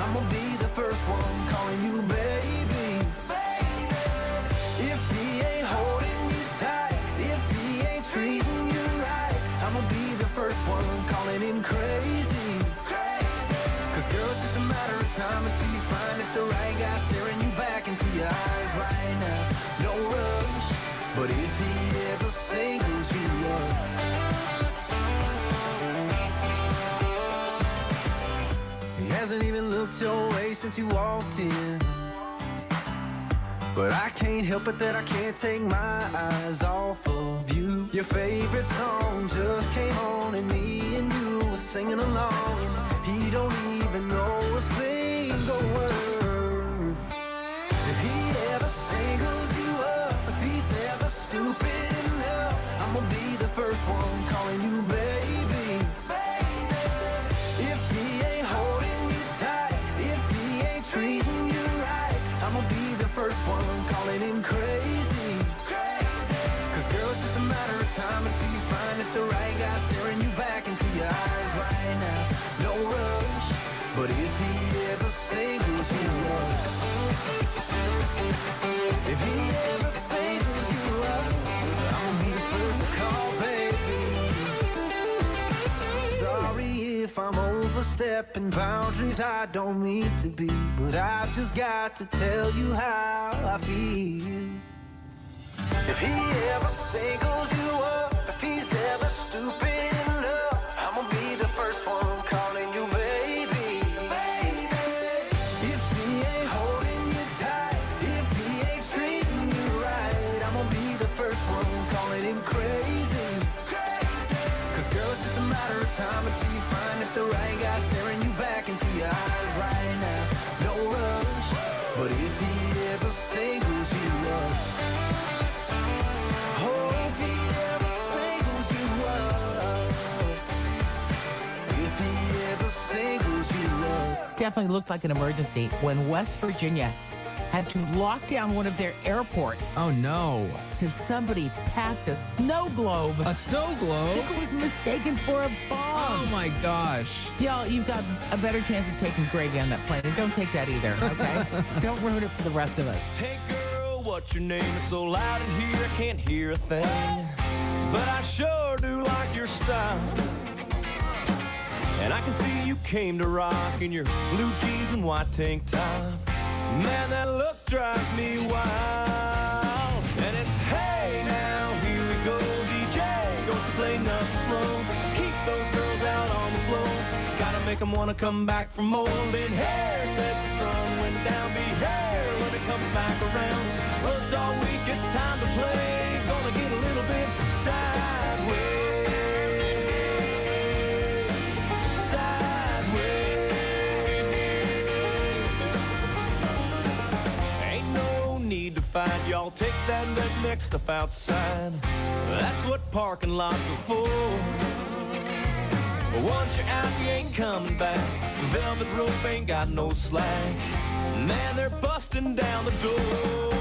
I'ma be the first one calling you baby. If he ain't holding you tight, if he ain't treating you right, I'ma be the first one calling him crazy. Cause girl, it's just a matter of time until you find that the right guy staring you back into your eyes right now. No rush, but if he ever singles you up, he hasn't even looked your way since you walked in. But I can't help it that I can't take my eyes off of you. Your favorite song just came on and me and you were singing along, and he don't even know a single word. If he ever singles you up, if he's ever stupid enough, I'ma be the first one calling you baby. If he ain't holding you tight, if he ain't treating you right, I'ma be the first one calling him crazy. Cause girl, it's just a matter of time until you find that the right guy staring you back into your eyes right now. No rush, but if he ever singles you up, if he ever singles you up, I'ma be the first to call, baby. Sorry if I'm overstepping boundaries I don't mean to be, but I've just got to tell you how I feel. If he ever singles you up, if he's ever stupid enough, I'ma be the first one calling you baby. If he ain't holding you tight, if he ain't treating you right, I'ma be the first one calling him crazy. Cause girl, it's just a matter of time until you find that the right guy staring you back into your eyes right now. No rush, but if he ever singles you up, oh, if he ever singles you up, if he ever singles you up. Definitely looked like an emergency when West Virginia had to lock down one of their airports Oh, no. because somebody packed a snow globe. A snow globe? It was mistaken for a bomb. Oh, my gosh. Y'all, you've got a better chance of taking gravy on that plane, and don't take that either, okay? Don't ruin it for the rest of us. Hey girl, what's your name? It's so loud in here I can't hear a thing, but I sure do like your style. And I can see you came to rock in your blue jeans and white tank top. Man, that look drives me wild. And it's hey now, here we go, DJ, don't you play nothing slow. Keep those girls out on the floor, gotta make them wanna come back for more. Then hair sets the sun went down, be hair when it comes back around. Worked all week, it's time to play, gonna get a little bit sideways. Fight, y'all take that redneck stuff outside. That's what parking lots are for. But once you're out, you ain't coming back. The velvet rope ain't got no slack. Man, they're busting down the door.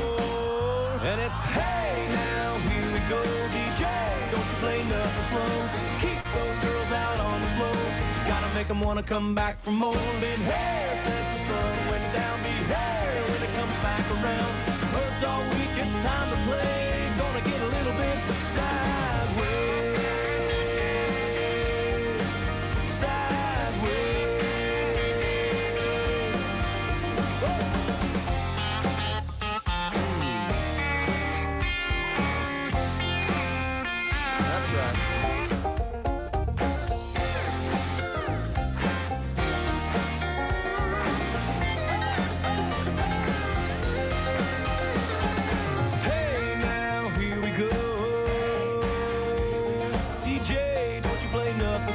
And it's hey now, here we go, DJ, don't you play nothing slow. Keep those girls out on the floor, gotta make them wanna come back for more. Then hair since the sun went down, be hair when it comes back around. Worked all week, it's time to play, gonna get a little bit sideways. Sideways. That's right.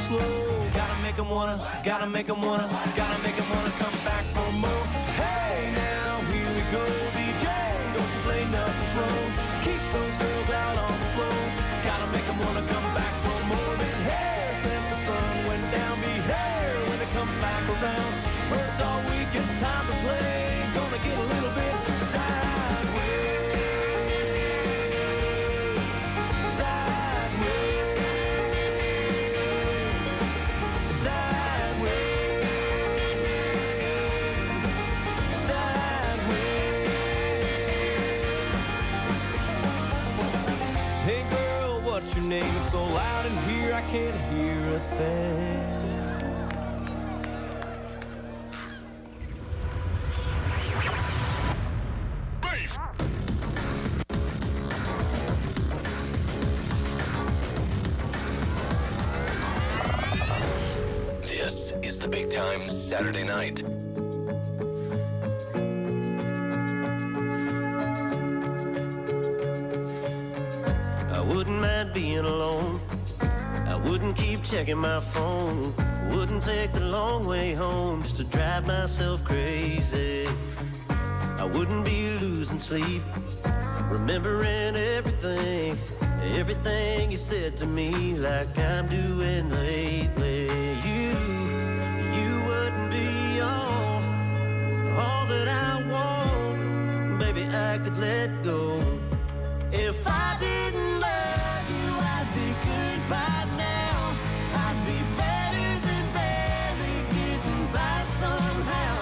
Slow. Gotta make them wanna come back for more. Hey now, here we go, DJ, don't you play nothing slow. Keep those girls out on the floor, gotta make them wanna come back for more. Than hair since the sun went down, be hair when it comes back around. Worked all week, it's time to play, gonna get a little bit sideways. Sideways. can't hear a thing. This is the Big Time Saturday Night. I wouldn't mind being alone. I wouldn't keep checking my phone. Wouldn't take the long way home just to drive myself crazy. I wouldn't be losing sleep, remembering everything you said to me, like I'm doing lately. You wouldn't be all that I want. Baby, I could let go. If I didn't love you, I'd be good by now. I'd be better than barely getting by somehow.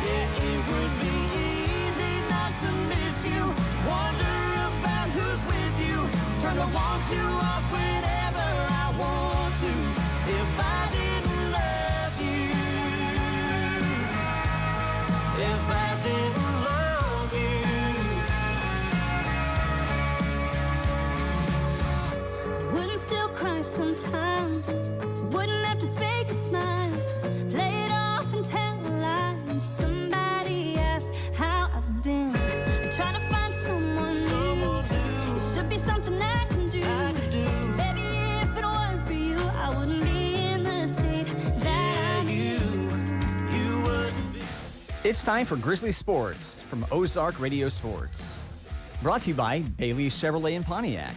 Yeah, it would be easy not to miss you. Wonder about who's with you. Turn to want you off whenever I want to. If I didn't love you, if I didn't love you, wouldn't still cry sometimes. Wouldn't have to fake a smile. Play it off and tell a lie. When somebody asks how I've been, I try to find someone new. It should be something I can do. Baby, if it weren't for you, I wouldn't be in the state that I'm in. You wouldn't be. It's time for Grizzly Sports from Ozark Radio Sports. Brought to you by Bailey Chevrolet and Pontiac,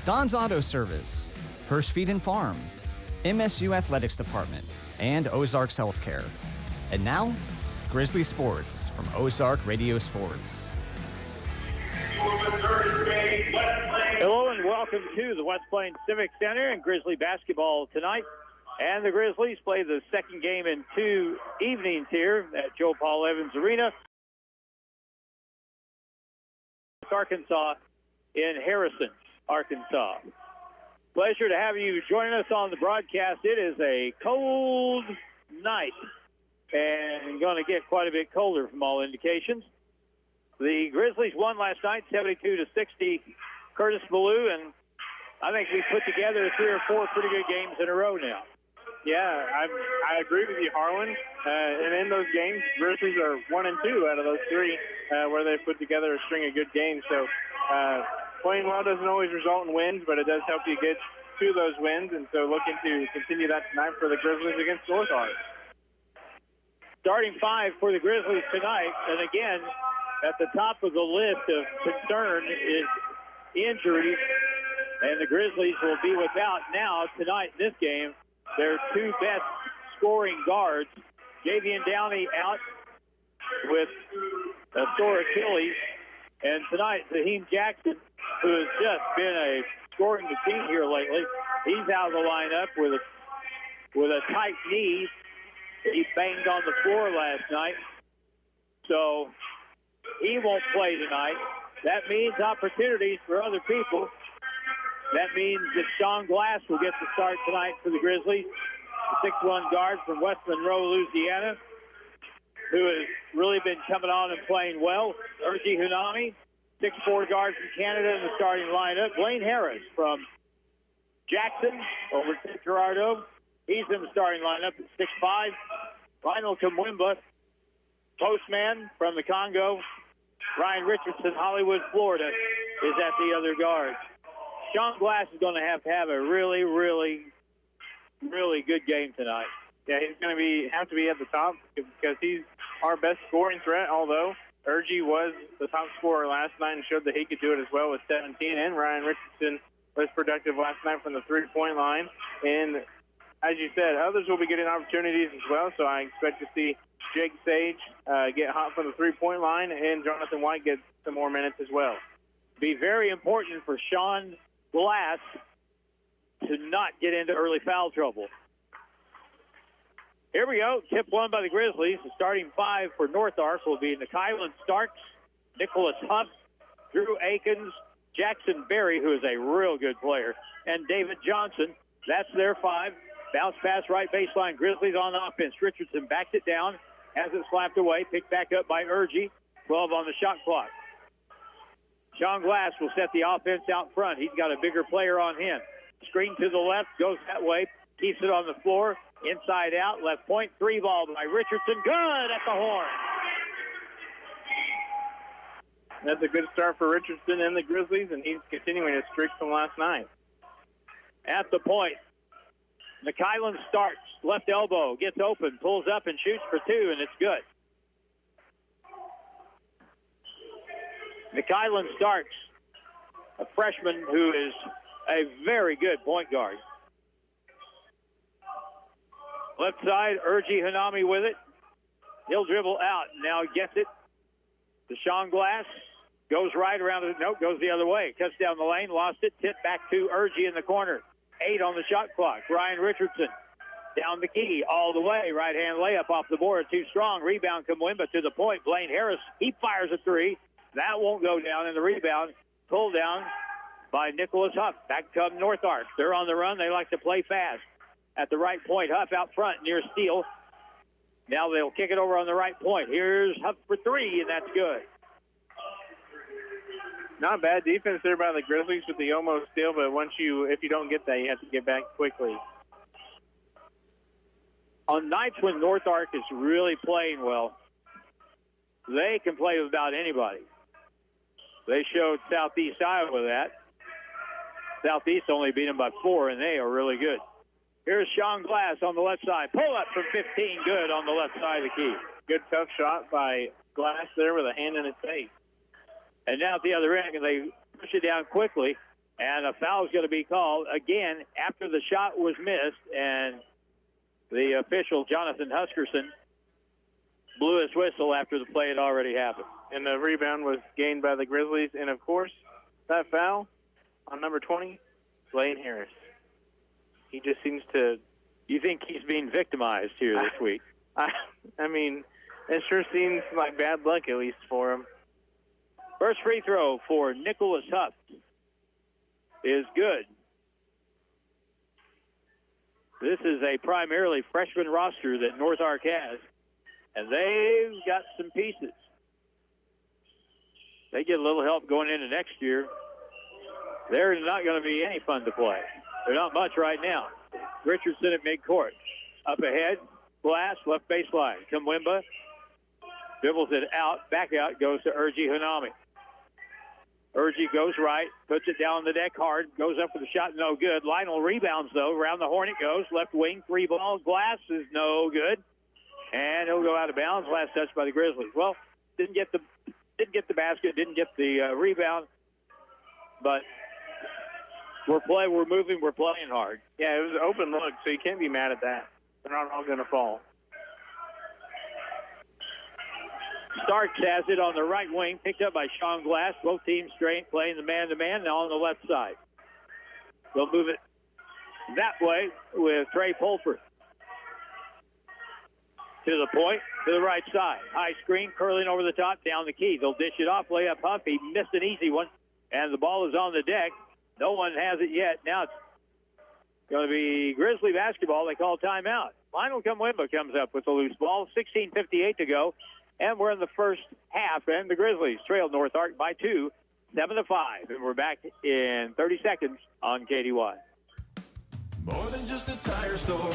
Don's Auto Service, Hirsch Feed and Farm, MSU Athletics Department, and Ozark's Healthcare. And now, Grizzly Sports from Ozark Radio Sports. Hello and welcome to the West Plains Civic Center and Grizzly basketball tonight. And the Grizzlies play the second game in 2 evenings here at Joe Paul Evans Arena, Arkansas, in Harrison, Arkansas. Pleasure to have you join us on the broadcast. It is a cold night and going to get quite a bit colder from all indications. The Grizzlies won last night, 72-60, Curtis Ballou, and I think we put together 3 or 4 pretty good games in a row now. Yeah, I agree with you, Harlan. And in those games, Grizzlies are 1 and 2 out of those 3 where they put together a string of good games. So playing well doesn't always result in wins, but it does help you get to those wins. And so looking to continue that tonight for the Grizzlies against North Ark. Starting 5 for the Grizzlies tonight, and again, at the top of the list of concern is injuries, and the Grizzlies will be without now tonight in this game their 2 best scoring guards. Javian Downey out with a sore Achilles, and tonight Zaheem Jackson, who has just been a scoring machine here lately, he's out of the lineup with a tight knee. He banged on the floor last night, so he won't play tonight. That means opportunities for other people. That means that Sean Glass will get the start tonight for the Grizzlies, the 6'1 guard from West Monroe, Louisiana, who has really been coming on and playing well. Urgi Hunami, 6'4 guard from Canada in the starting lineup. Blaine Harris from Jackson over at Gerardo. He's in the starting lineup at 6'5". Lionel Kamwimba, postman from the Congo. Ryan Richardson, Hollywood, Florida, is at the other guard. Sean Glass is going to have a really, really, really good game tonight. Yeah, he's going to have to be at the top because he's our best scoring threat, although Urgi was the top scorer last night and showed that he could do it as well with 17, and Ryan Richardson was productive last night from the three-point line. And as you said, others will be getting opportunities as well, so I expect to see Jake Sage get hot from the three-point line and Jonathan White get some more minutes as well. Be very important for Sean Glass to not get into early foul trouble. Here we go. Tip one by the Grizzlies. The starting 5 for North Ark will be Nikylan Starks, Nicholas Hunt, Drew Akins, Jackson Berry, who is a real good player, and David Johnson. That's their 5. Bounce pass right baseline. Grizzlies on offense. Richardson backs it down, has it slapped away, picked back up by Urgie. 12 on the shot clock. Sean Glass will set the offense out front. He's got a bigger player on him. Screen to the left, goes that way, keeps it on the floor, inside out, left point, 3 ball by Richardson. Good at the horn. That's a good start for Richardson and the Grizzlies, and he's continuing his streak from last night. At the point, McKylan starts, left elbow, gets open, pulls up and shoots for 2, and it's good. McKylan starts, a freshman who is a very good point guard. Left side, Urgie Hanami with it. He'll dribble out. Now gets it to Sean Glass. Goes right around it. Nope, goes the other way. Cuts down the lane, lost it. Tipped back to Urgie in the corner. 8 on the shot clock. Ryan Richardson down the key all the way. Right-hand layup off the board. Too strong. Rebound Kamwimba to the point. Blaine Harris, he fires a 3. That won't go down in the rebound. Pulled down by Nicholas Huff. Back come North Ark. They're on the run. They like to play fast. At the right point, Huff out front near Steele. Now they'll kick it over on the right point. Here's Huff for 3, and that's good. Not bad defense there by the Grizzlies with the almost steal, but if you don't get that, you have to get back quickly. On nights when North Ark is really playing well, they can play with about anybody. They showed Southeast Iowa that. Southeast only beat them by 4, and they are really good. Here's Sean Glass on the left side. Pull up from 15, good on the left side of the key. Good tough shot by Glass there with a hand in his face. And now at the other end, they push it down quickly, and a foul is going to be called again after the shot was missed, and the official, Jonathan Huskerson, blew his whistle after the play had already happened. And the rebound was gained by the Grizzlies, and of course, that foul on number 20, Blaine Harris. He just seems to... You think he's being victimized here this week? I mean, it sure seems like bad luck, at least for him. First free throw for Nicholas Huff is good. This is a primarily freshman roster that North Ark has, and they've got some pieces. They get a little help going into next year. They're not going to be any fun to play. They're not much right now. Richardson at midcourt. Up ahead, Glass, left baseline. Kamwimba dribbles it out. Back out goes to Urgie Hanami. Urgie goes right, puts it down the deck hard, goes up for the shot, no good. Lionel rebounds, though. Around the horn it goes. Left wing, 3 ball. Glass is no good. And he'll go out of bounds. Last touch by the Grizzlies. Well, didn't get the basket, didn't get the rebound, but we're moving, we're playing hard. Yeah, it was an open look, so you can't be mad at that. They're not all going to fall. Starks has it on the right wing, picked up by Sean Glass. Both teams straight playing the man-to-man now on the left side. They'll move it that way with Trey Pulford. To the point, to the right side. High screen, curling over the top, down the key. They'll dish it off, lay up Huff. He missed an easy one, and the ball is on the deck. No one has it yet. Now it's going to be Grizzly basketball. They call timeout. Lionel Kamwimba comes up with the loose ball. 16:58 to go, and we're in the first half, and the Grizzlies trail North Ark by 2, 7-5, and we're back in 30 seconds on KDY. More than just a tire store.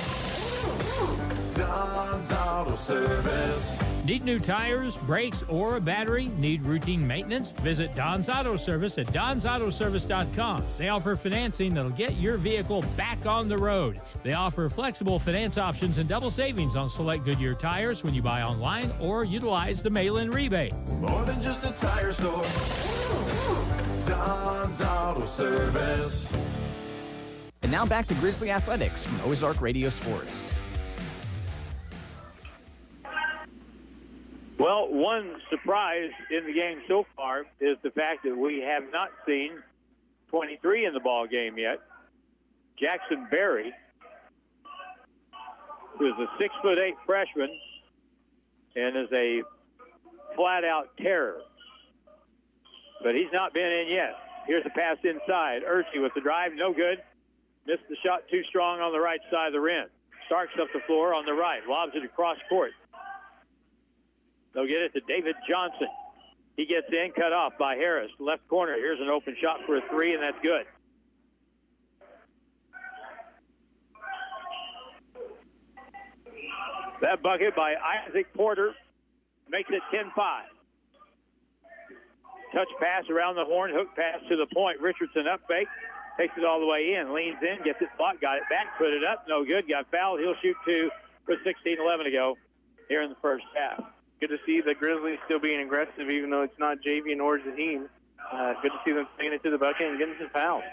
Don's Auto Service. Need new tires, brakes, or a battery? Need routine maintenance? Visit Don's Auto Service at donsautoservice.com. They offer financing that'll get your vehicle back on the road. They offer flexible finance options and double savings on select Goodyear tires when you buy online or utilize the mail-in rebate. More than just a tire store. Don's Auto Service. And now back to Grizzly Athletics from Ozark Radio Sports. Well, one surprise in the game so far is the fact that we have not seen 23 in the ball game yet. Jackson Berry, who is a 6'8" freshman and is a flat-out terror. But he's not been in yet. Here's a pass inside. Urgie with the drive, no good. Missed the shot too strong on the right side of the rim. Starks up the floor on the right. Lobs it across court. They'll get it to David Johnson. He gets in, cut off by Harris. Left corner. Here's an open shot for a three, and that's good. That bucket by Isaac Porter makes it 10-5. Touch pass around the horn, hook pass to the point. Richardson up fake, takes it all the way in, leans in, gets it blocked, got it back, put it up, no good, got fouled. He'll shoot two with 16-11 to go here in the first half. Good to see the Grizzlies still being aggressive, even though it's not Javian or Zahim. Good to see them taking it to the bucket and getting some fouls.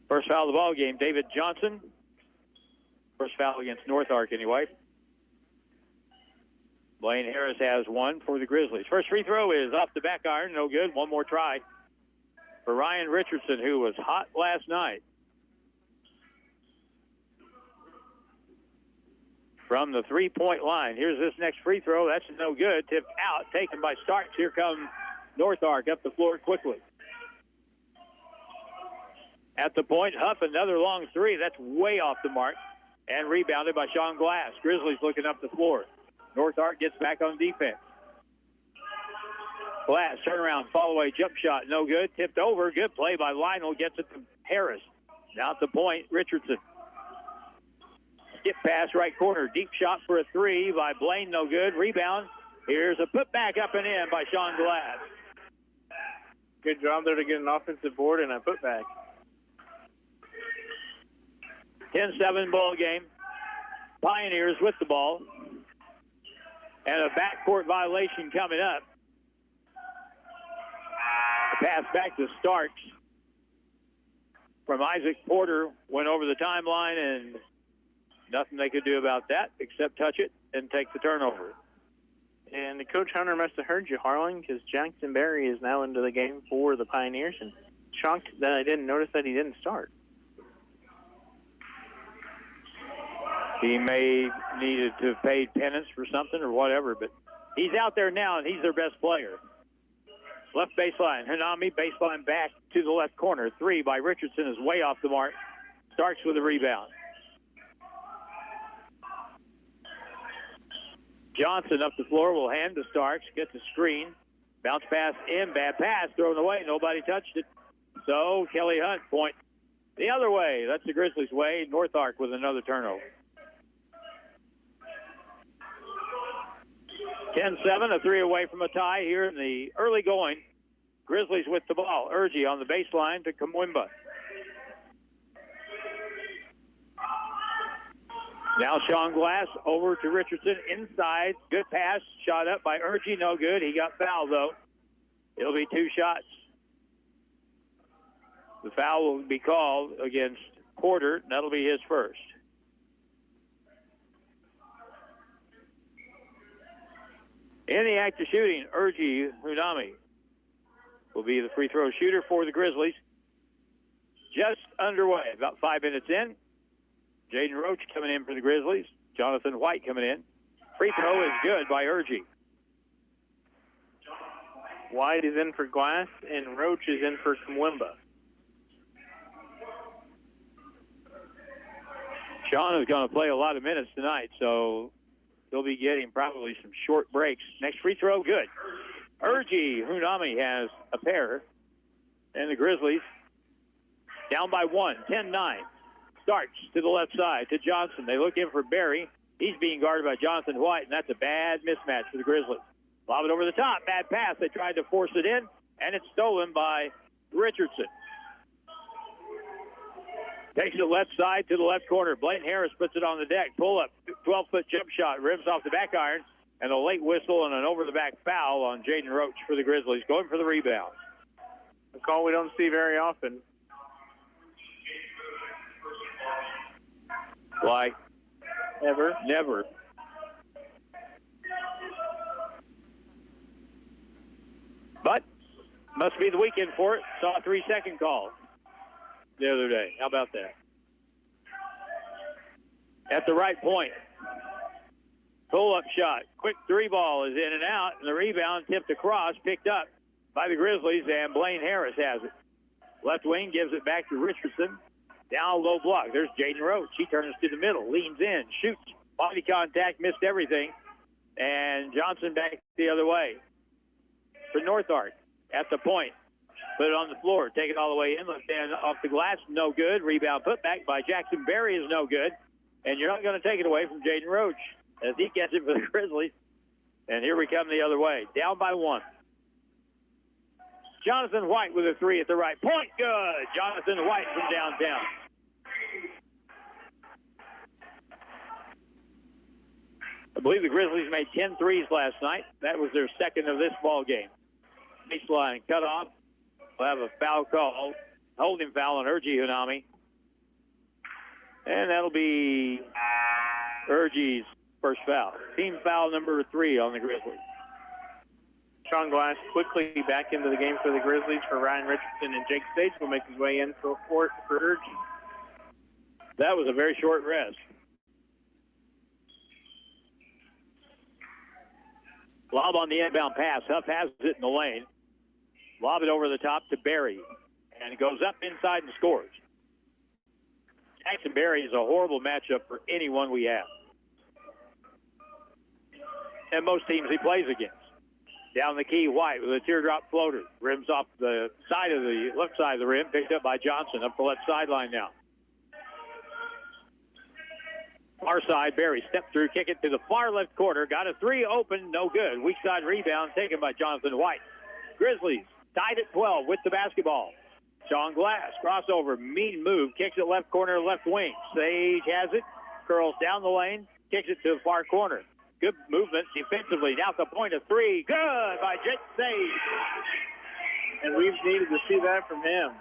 First foul of the ball game, David Johnson. First foul against North Ark anyway. Blaine Harris has one for the Grizzlies. First free throw is off the back iron, no good. One more try for Ryan Richardson, who was hot last night. From the three-point line. Here's this next free throw. That's no good. Tipped out, taken by Starks. Here comes North Ark up the floor quickly. At the point, Huff, another long three. That's way off the mark. And rebounded by Sean Glass. Grizzlies looking up the floor. North Ark gets back on defense. Glass, turnaround, fall-away jump shot. No good. Tipped over. Good play by Lionel. Gets it to Harris. Now at the point, Richardson. Skip pass right corner. Deep shot for a three by Blaine. No good. Rebound. Here's a putback up and in by Sean Glass. Good job there to get an offensive board and a putback. 10-7 ball game. Pioneers with the ball. And a backcourt violation coming up. A pass back to Starks from Isaac Porter. Went over the timeline, and nothing they could do about that except touch it and take the turnover. And Coach Hunter must have heard you, Harlan, because Jackson Berry is now into the game for the Pioneers. And shocked that I didn't notice that he didn't start. He may needed to have paid penance for something or whatever, but he's out there now, and he's their best player. Left baseline, Hanami, baseline back to the left corner. Three by Richardson is way off the mark. Starks with a rebound. Johnson up the floor will hand to Starks, gets a screen. Bounce pass in, bad pass, thrown away. Nobody touched it. So Kelly Hunt point the other way. That's the Grizzlies' way. North Ark with another turnover. 10-7, a three away from a tie here in the early going. Grizzlies with the ball. Urgie on the baseline to Kamwimba. Now Sean Glass over to Richardson inside. Good pass. Shot up by Urgie. No good. He got fouled, though. It'll be two shots. The foul will be called against Porter. That'll be his first. In the act of shooting, Urgie Hunami will be the free throw shooter for the Grizzlies. Just underway, about 5 minutes in. Jaden Roach coming in for the Grizzlies. Jonathan White coming in. Free throw is good by Urgie. White is in for Glass, and Roach is in for Kamwimba. Sean is going to play a lot of minutes tonight, so he'll be getting probably some short breaks. Next free throw, good. Urgie Hunami has a pair, and the Grizzlies down by one, 10-9. Starts to the left side to Johnson. They look in for Barry. He's being guarded by Jonathan White, and that's a bad mismatch for the Grizzlies. Lob it over the top. Bad pass. They tried to force it in, and it's stolen by Richardson. Takes it left side to the left corner. Blaine Harris puts it on the deck. Pull up. 12-foot jump shot. Rims off the back iron, and a late whistle and an over-the-back foul on Jaden Roach for the Grizzlies. Going for the rebound. A call we don't see very often. Like never. But must be the weekend for it. Saw a 3-second call the other day. How about that? At the right point. Pull-up shot. Quick three ball is in and out, and the rebound tipped across, picked up by the Grizzlies, and Blaine Harris has it. Left wing gives it back to Richardson. Down low block. There's Jaden Roach. He turns to the middle, leans in, shoots. Body contact, missed everything. And Johnson back the other way for North Ark at the point. Put it on the floor. Take it all the way in. Left hand off the glass. No good. Rebound put back by Jackson Berry is no good. And you're not going to take it away from Jaden Roach as he gets it for the Grizzlies. And here we come the other way. Down by 1. Jonathan White with a 3 at the right point. Good. Jonathan White from downtown. I believe the Grizzlies made 10 threes last night. That was their second of this ball game. Baseline cut off. We'll have a foul call. Holding foul on Urgi Hunami. And that'll be Urgi's first foul. Team foul number 3 on the Grizzlies. Sean Glass quickly back into the game for the Grizzlies for Ryan Richardson, and Jake Sage will make his way in for Urgi. That was a very short rest. Lob on the inbound pass. Huff has it in the lane. Lob it over the top to Berry. And it goes up inside and scores. Jackson Berry is a horrible matchup for anyone we have. And most teams he plays against. Down the key, White with a teardrop floater. Rims off the side of the left side of the rim. Picked up by Johnson up the left sideline now. Far side, Berry step through, kick it to the far left corner. Got a 3 open, no good. Weak side rebound taken by Jonathan White. Grizzlies tied at 12 with the basketball. Sean Glass, crossover, mean move, kicks it left corner, left wing. Sage has it, curls down the lane, kicks it to the far corner. Good movement defensively. Now at the point of 3. Good by Jake Sage. And we've needed to see that from him.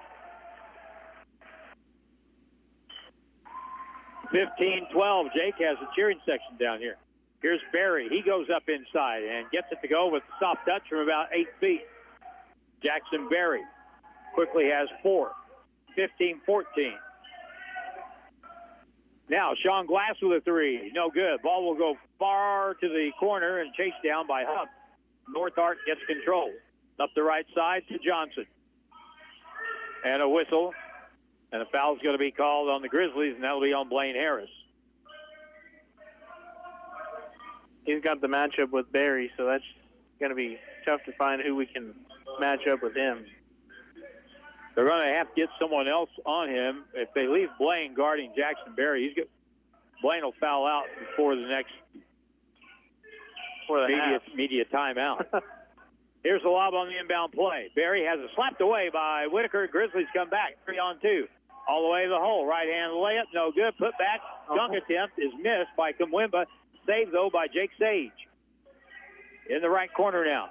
15-12. Jake has a cheering section down here. Here's Berry. He goes up inside and gets it to go with a soft touch from about 8 feet. Jackson Berry quickly has 4. 15-14. Now Sean Glass with a 3. No good. Ball will go far to the corner and chased down by Huff. North Ark gets control. Up the right side to Johnson. And a whistle. And a foul's going to be called on the Grizzlies, and that'll be on Blaine Harris. He's got the matchup with Berry, so that's going to be tough to find who we can match up with him. They're going to have to get someone else on him. If they leave Blaine guarding Jackson Berry, Blaine will foul out before the next media timeout. Here's the lob on the inbound play. Berry has it slapped away by Whitaker. Grizzlies come back 3-on-2. All the way to the hole. Right-hand layup, no good. Put back. Dunk attempt is missed by Kumwimba. Saved, though, by Jake Sage. In the right corner now.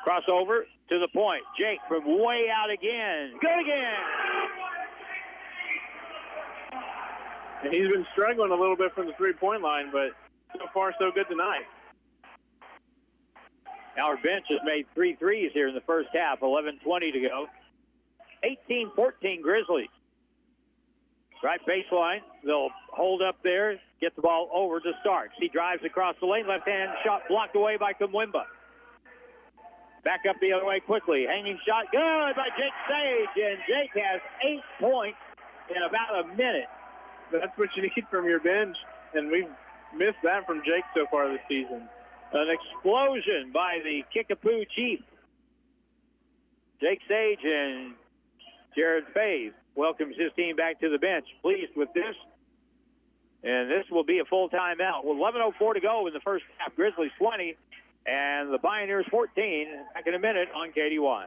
Crossover to the point. Jake from way out again. Good again. And he's been struggling a little bit from the three-point line, but so far so good tonight. Our bench has made 3 threes here in the first half. 11:20 to go. 18-14 Grizzlies. Right baseline. They'll hold up there, get the ball over to Starks. He drives across the lane. Left-hand shot blocked away by Kumwimba. Back up the other way quickly. Hanging shot. Good by Jake Sage. And Jake has 8 points in about a minute. That's what you need from your bench, and we've missed that from Jake so far this season. An explosion by the Kickapoo Chief. Jake Sage and Jared Faye welcomes his team back to the bench. Pleased with this. And this will be a full timeout. With 11:04 to go in the first half. Grizzlies 20 and the Pioneers 14. Back in a minute on KDY.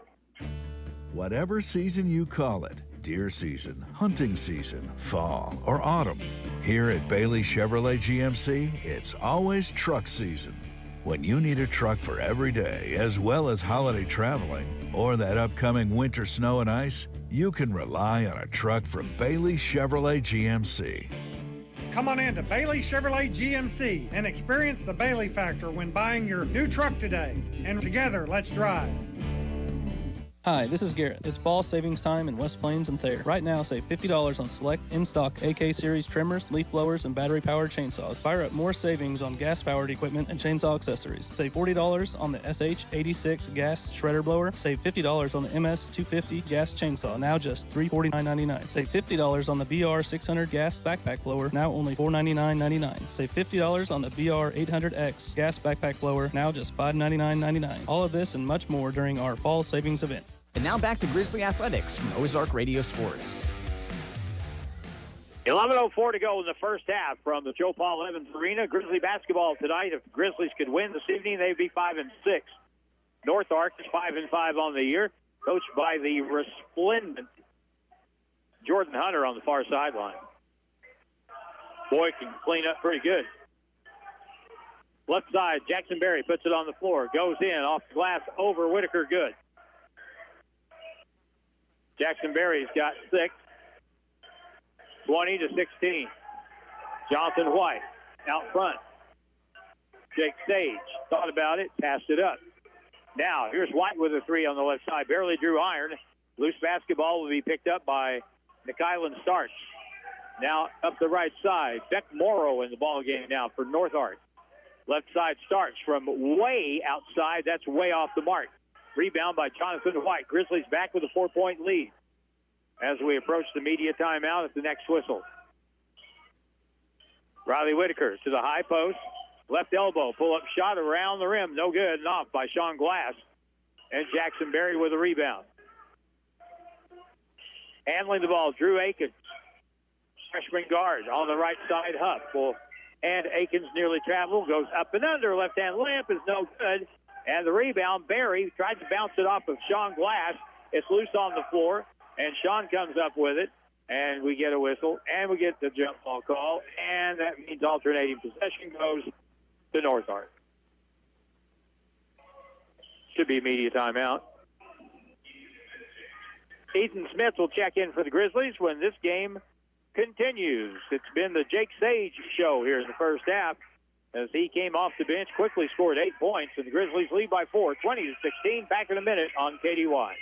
Whatever season you call it, deer season, hunting season, fall, or autumn, here at Bailey Chevrolet GMC, it's always truck season. When you need a truck for every day, as well as holiday traveling, or that upcoming winter snow and ice, you can rely on a truck from Bailey Chevrolet GMC. Come on in to Bailey Chevrolet GMC and experience the Bailey factor when buying your new truck today. And together, let's drive. Hi, this is Garrett. It's ball savings time in West Plains and Thayer. Right now, save $50 on select in-stock AK Series trimmers, leaf blowers, and battery-powered chainsaws. Fire up more savings on gas-powered equipment and chainsaw accessories. Save $40 on the SH86 gas shredder blower. Save $50 on the MS250 gas chainsaw, now just $349.99. Save $50 on the BR600 gas backpack blower, now only $499.99. Save $50 on the BR800X gas backpack blower, now just $599.99. All of this and much more during our fall savings event. And now back to Grizzly Athletics from Ozark Radio Sports. 11:04 to go in the first half from the Joe Paul Evans Arena. Grizzly basketball tonight. If the Grizzlies could win this evening, they'd be 5-6. North Ark is 5-5 on the year, coached by the resplendent Jordan Hunter on the far sideline. Boy can clean up pretty good. Left side, Jackson Berry puts it on the floor, goes in off the glass over Whitaker, good. Jackson Berry's got 6, 20-16. Jonathan White out front. Jake Sage thought about it, passed it up. Now, here's White with a 3 on the left side. Barely drew iron. Loose basketball will be picked up by Nikylan Starks. Now up the right side. Beck Morrow in the ball game now for North Ark. Left side Starks from way outside. That's way off the mark. Rebound by Jonathan White. Grizzlies back with a 4-point lead as we approach the media timeout at the next whistle. Riley Whitaker to the high post. Left elbow, pull-up shot around the rim. No good, and off by Sean Glass. And Jackson Berry with a rebound. Handling the ball, Drew Akins. Freshman guard on the right side, Huff. And Akins nearly traveled, goes up and under. Left-hand layup is no good. And the rebound, Berry tried to bounce it off of Sean Glass. It's loose on the floor, and Sean comes up with it, and we get a whistle, and we get the jump ball call, and that means alternating possession goes to North Ark. Should be immediate timeout. Ethan Smith will check in for the Grizzlies when this game continues. It's been the Jake Sage show here in the first half, as he came off the bench, quickly scored 8 points, and the Grizzlies lead by 4, 20-16. Back in a minute on KDY.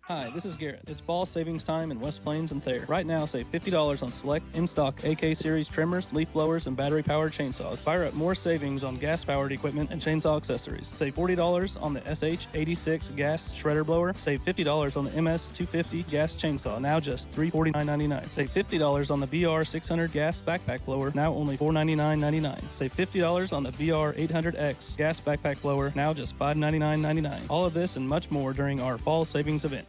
Hi, this is Garrett. It's ball savings time in West Plains and Thayer. Right now, save $50 on select in-stock AK Series trimmers, leaf blowers, and battery-powered chainsaws. Fire up more savings on gas-powered equipment and chainsaw accessories. Save $40 on the SH86 gas shredder blower. Save $50 on the MS250 gas chainsaw, now just $349.99. Save $50 on the BR600 gas backpack blower, now only $499.99. Save $50 on the BR800X gas backpack blower, now just $599.99. All of this and much more during our fall savings event.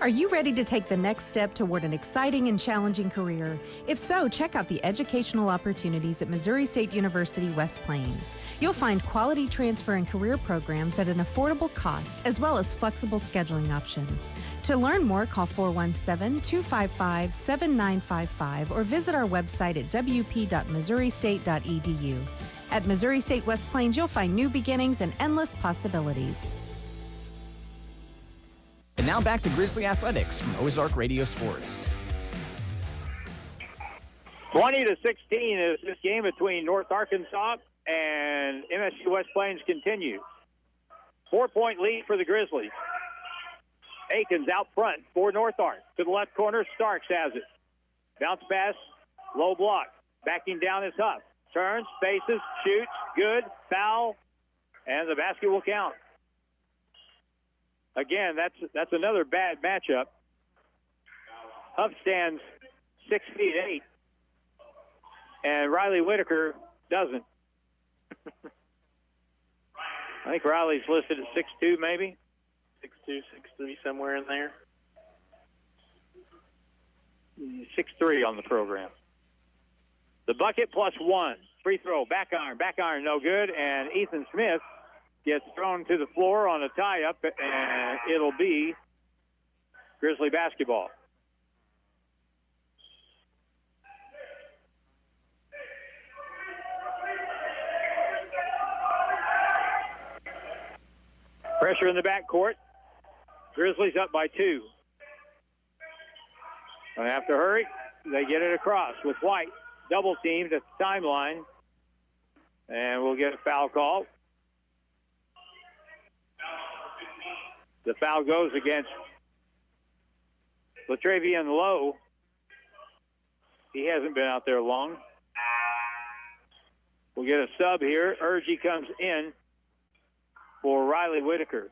Are you ready to take the next step toward an exciting and challenging career? If so, check out the educational opportunities at Missouri State University West Plains. You'll find quality transfer and career programs at an affordable cost, as well as flexible scheduling options. To learn more, call 417-255-7955 or visit our website at wp.missouristate.edu. At Missouri State West Plains, you'll find new beginnings and endless possibilities. And now back to Grizzly Athletics from Ozark Radio Sports. 20-16 is this game between North Arkansas and MSU West Plains continues. 4-point lead for the Grizzlies. Akins out front for North Ark. To the left corner, Starks has it. Bounce pass, low block. Backing down is Huff. Turns, faces, shoots, good, foul, and the basket will count. Again, that's another bad matchup. Huff stands 6'8", and Riley Whitaker doesn't. I think Riley's listed at 6'2", maybe. 6'2", 6'3", somewhere in there. 6'3" on the program. The bucket +1. Free throw, back iron, no good, and Ethan Smith gets thrown to the floor on a tie-up, and it'll be Grizzly basketball. Pressure in the backcourt. Grizzlies up by 2. They have to hurry. They get it across with White. Double teamed at the timeline. And we'll get a foul call. The foul goes against Latravian Lowe. He hasn't been out there long. We'll get a sub here. Urgie comes in for Riley Whitaker.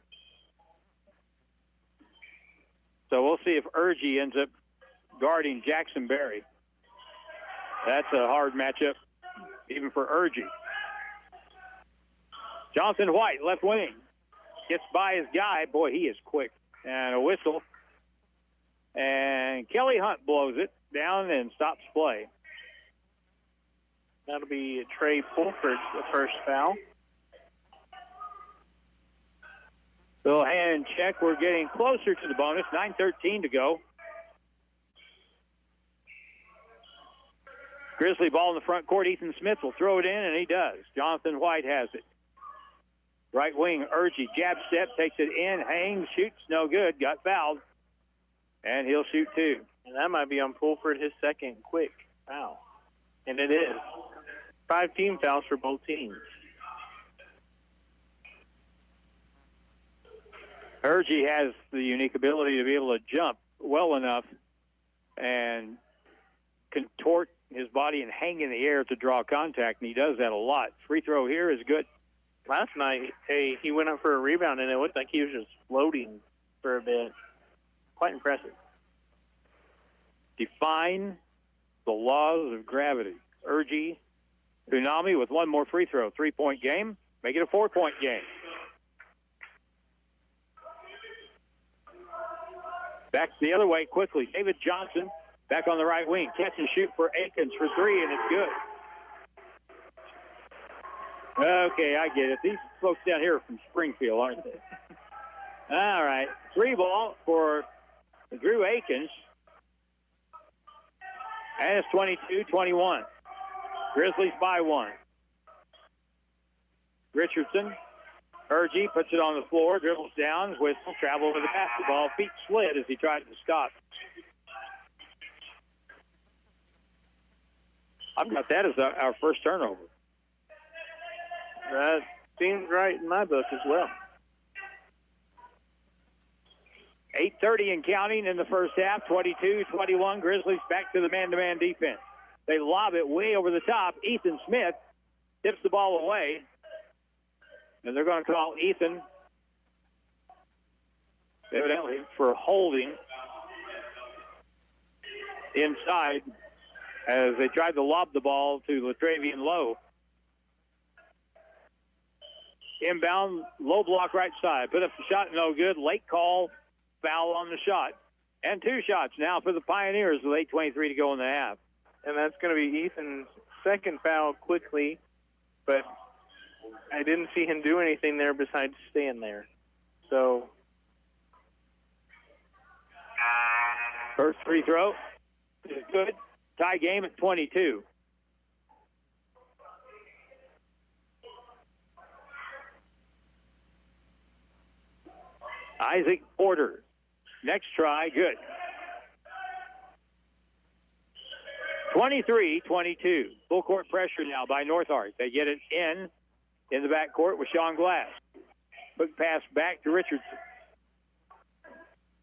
So we'll see if Urgie ends up guarding Jackson Berry. That's a hard matchup, even for Urgie. Jonathan White, left wing. Gets by his guy. Boy, he is quick. And a whistle. And Kelly Hunt blows it down and stops play. That'll be Trey Pulford's the first foul. Little hand check. We're getting closer to the bonus. 9:13 to go. Grizzly ball in the front court. Ethan Smith will throw it in, and he does. Jonathan White has it. Right wing, Urgie, jab step, takes it in, hangs, shoots, no good, got fouled. And he'll shoot two. And that might be on Pulford, his second quick foul. And it is. 5 team fouls for both teams. Urgie has the unique ability to be able to jump well enough and contort his body and hang in the air to draw contact, and he does that a lot. Free throw here is good. Last night, he went up for a rebound, and it looked like he was just floating for a bit. Quite impressive. Define the laws of gravity. Urgie Tsunami with one more free throw. 3-point game. Make it a 4-point game. Back the other way quickly. David Johnson back on the right wing. Catch and shoot for Akins for three, and it's good. Okay, I get it. These folks down here are from Springfield, aren't they? All right. 3 ball for Drew Akins. And it's 22-21. Grizzlies by 1. Richardson. Urgie puts it on the floor, dribbles down, whistle, travel with the basketball. Feet slid as he tried to stop. I've got that as our first turnover. That seems right in my book as well. 8:30 and counting in the first half, 22-21. Grizzlies back to the man-to-man defense. They lob it way over the top. Ethan Smith tips the ball away. And they're going to call Ethan, evidently, for holding inside as they tried to lob the ball to Latravian Lowe. Inbound, low block right side. Put up the shot, no good. Late call, foul on the shot. And 2 shots now for the Pioneers with 8:23 to go in the half. And that's going to be Ethan's second foul quickly, but I didn't see him do anything there besides stand there. So, first free throw is good. Tie game at 22. Isaac Porter. Next try, good. 23-22. Full court pressure now by North Ark. They get it in the backcourt with Sean Glass. Quick pass back to Richardson.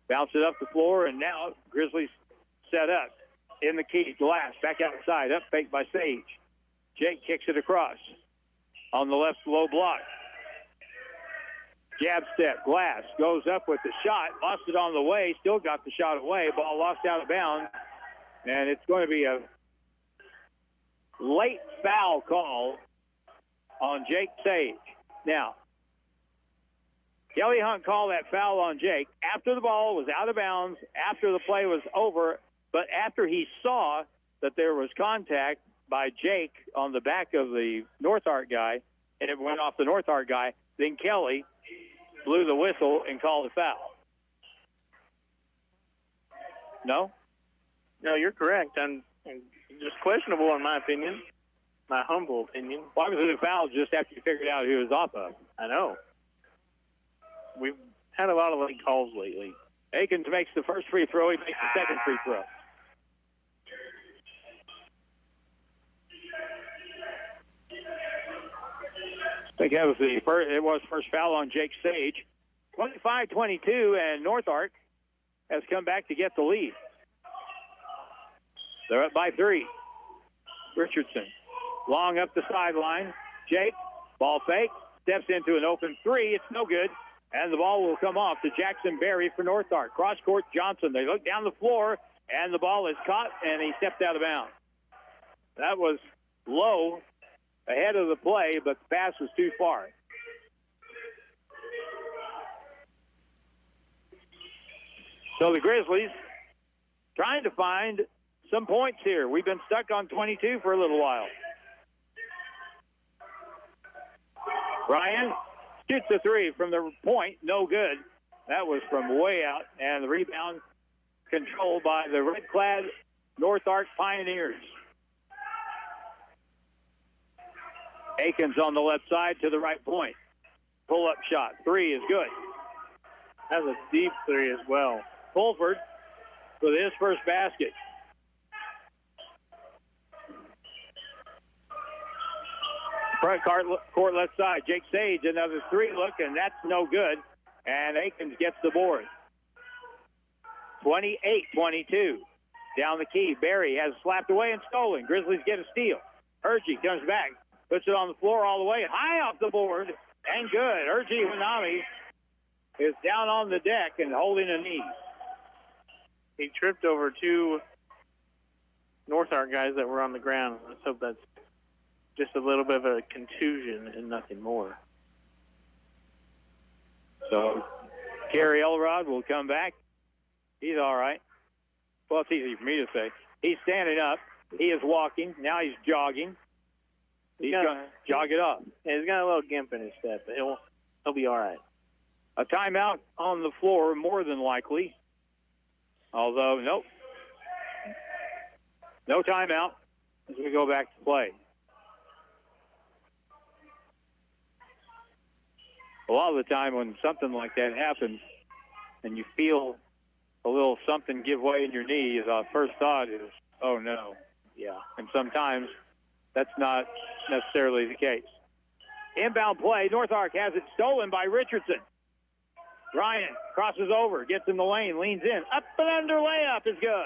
Bounce it up the floor, and now Grizzlies set up. In the key, Glass back outside, up fake by Sage. Jake kicks it across on the left low block. Jab step, Glass goes up with the shot, lost it on the way, still got the shot away, ball lost out of bounds, and it's going to be a late foul call on Jake Sage. Now, Kelly Hunt called that foul on Jake after the ball was out of bounds, after the play was over, but after he saw that there was contact by Jake on the back of the North Ark guy, and it went off the North Ark guy, then Kelly blew the whistle and called a foul. No? No, you're correct. And just questionable in my opinion, my humble opinion. Why was it a foul just after you figured out who was off of? I know. We've had a lot of late calls lately. Akins makes the first free throw. He makes the second free throw. I think that was the first. It was first foul on Jake Sage. 25-22, and North Ark has come back to get the lead. They're up by 3. Richardson, long up the sideline. Jake, ball fake, steps into an open 3. It's no good, and the ball will come off to Jackson Berry for North Ark. Cross court Johnson. They look down the floor, and the ball is caught, and he stepped out of bounds. That was low ahead of the play, but the pass was too far. So the Grizzlies trying to find some points here. We've been stuck on 22 for a little while. Ryan shoots a 3 from the point, no good. That was from way out, and the rebound controlled by the red-clad North Ark Pioneers. Akins on the left side to the right point. Pull-up shot. 3 is good. That's a deep 3 as well. Fulford with his first basket. Front court left side. Jake Sage, another 3 look, and that's no good. And Akins gets the board. 28-22. Down the key. Berry has slapped away and stolen. Grizzlies get a steal. Urgi comes back. Puts it on the floor all the way. High off the board. And good. Urgi Wanami is down on the deck and holding a knee. He tripped over 2 North Ark guys that were on the ground. Let's hope that's just a little bit of a contusion and nothing more. So Kerry Elrod will come back. He's all right. Well, it's easy for me to say. He's standing up. He is walking. Now he's jogging. He's going to jog it up. Yeah, he's got a little gimp in his step, but he'll be all right. A timeout on the floor, more than likely. Although, nope. No timeout as we go back to play. A lot of the time when something like that happens and you feel a little something give way in your knee, the first thought is, oh, no. Yeah. And sometimes that's not necessarily the case. Inbound play. North Ark has it stolen by Richardson. Ryan crosses over, gets in the lane, leans in. Up and under layup is good.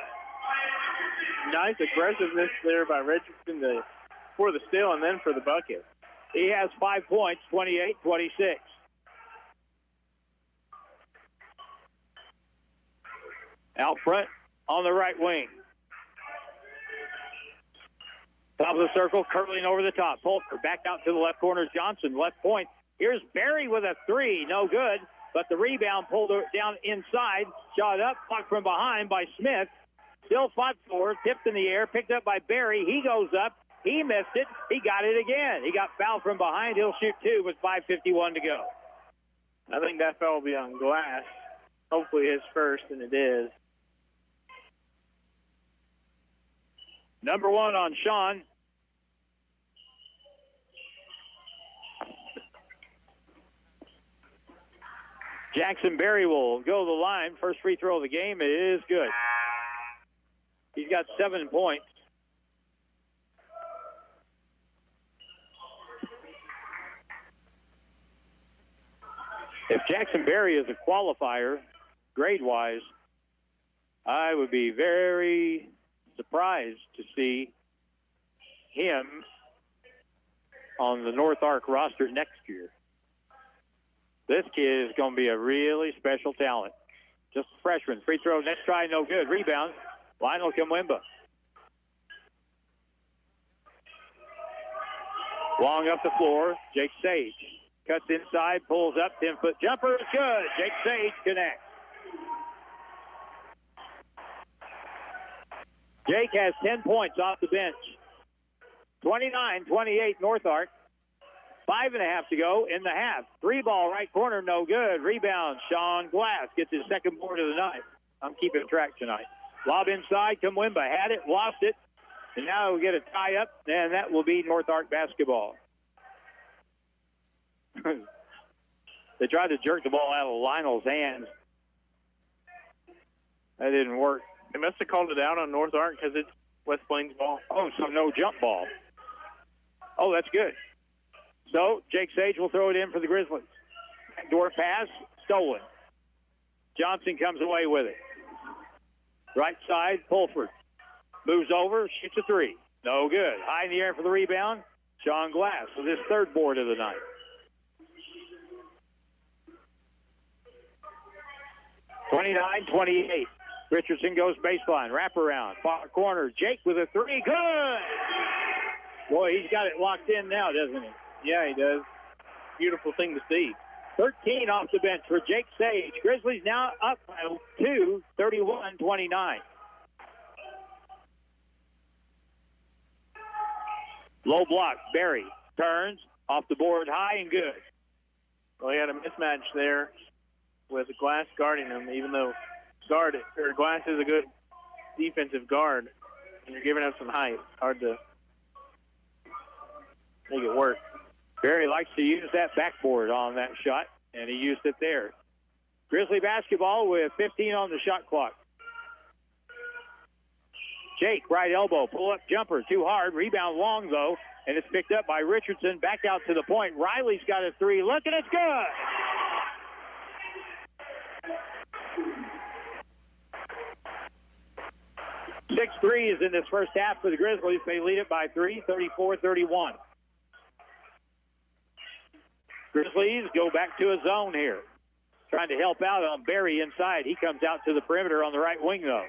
Nice aggressiveness there by Richardson for the steal and then for the bucket. He has 5 points, 28-26. Out front on the right wing. Top of the circle, curling over the top. Polker back out to the left corner. Johnson, left point. Here's Berry with a 3. No good, but the rebound pulled down inside. Shot up, blocked from behind by Smith. Still fought for, tipped in the air, picked up by Berry. He goes up. He missed it. He got it again. He got fouled from behind. He'll shoot 2 with 5:51 to go. I think that foul will be on glass. Hopefully his first, and it is. Number 1 on Sean. Jackson Berry will go to the line. First free throw of the game. It is good. He's got 7 points. If Jackson Berry is a qualifier, grade-wise, I would be very surprised to see him on the North Ark roster next year. This kid is going to be a really special talent. Just a freshman. Free throw, next try, no good. Rebound, Lionel Kimwemba. Long up the floor, Jake Sage. Cuts inside, pulls up, 10-foot jumper is good. Jake Sage connects. Jake has 10 points off the bench. 29-28 North Ark. 5.5 to go in the half. 3-ball right corner, no good. Rebound, Sean Glass gets his second board of the night. I'm keeping track tonight. Lob inside, Kimwemba had it, lost it, and now we'll get a tie-up, and that will be North Ark basketball. They tried to jerk the ball out of Lionel's hands. That didn't work. They must have called it out on North Ark because it's West Plains ball. Oh, so no jump ball. Oh, that's good. So Jake Sage will throw it in for the Grizzlies. Backdoor pass, stolen. Johnson comes away with it. Right side, Pulford. Moves over, shoots a three. No good. High in the air for the rebound. Sean Glass with his third board of the night. 29-28. Richardson goes baseline, wraparound, far corner. Jake with a three, good! Boy, he's got it locked in now, doesn't he? Yeah, he does. Beautiful thing to see. 13 off the bench for Jake Sage. Grizzlies now up by 2, 31-29. Low block, Barry turns off the board high and good. Well, he had a mismatch there with Glass guarding him, even though Glass is a good defensive guard, and you're giving up some height. It's hard to make it work. Barry likes to use that backboard on that shot, and he used it there. Grizzly basketball with 15 on the shot clock. Jake, right elbow, pull-up jumper, too hard. Rebound long, though, and it's picked up by Richardson. Back out to the point. Riley's got a three. Look, and it's good! 6 threes in this first half for the Grizzlies. They lead it by 3, 34-31. Grizzlies go back to a zone here. Trying to help out on Barry inside. He comes out to the perimeter on the right wing, though.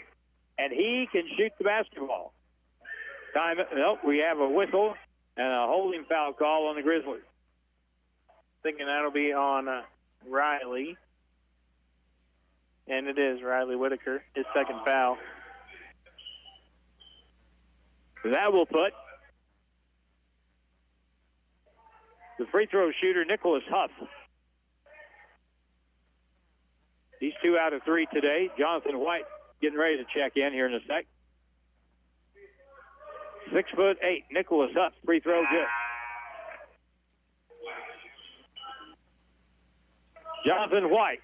And he can shoot the basketball. Nope, we have a whistle and a holding foul call on the Grizzlies. Thinking that'll be on Riley. And it is Riley Whitaker, his second foul. That will put the free throw shooter, Nicholas Huff. He's 2 out of 3 today. Jonathan White getting ready to check in here in a sec. 6'8", Nicholas Huff, free throw good. Jonathan White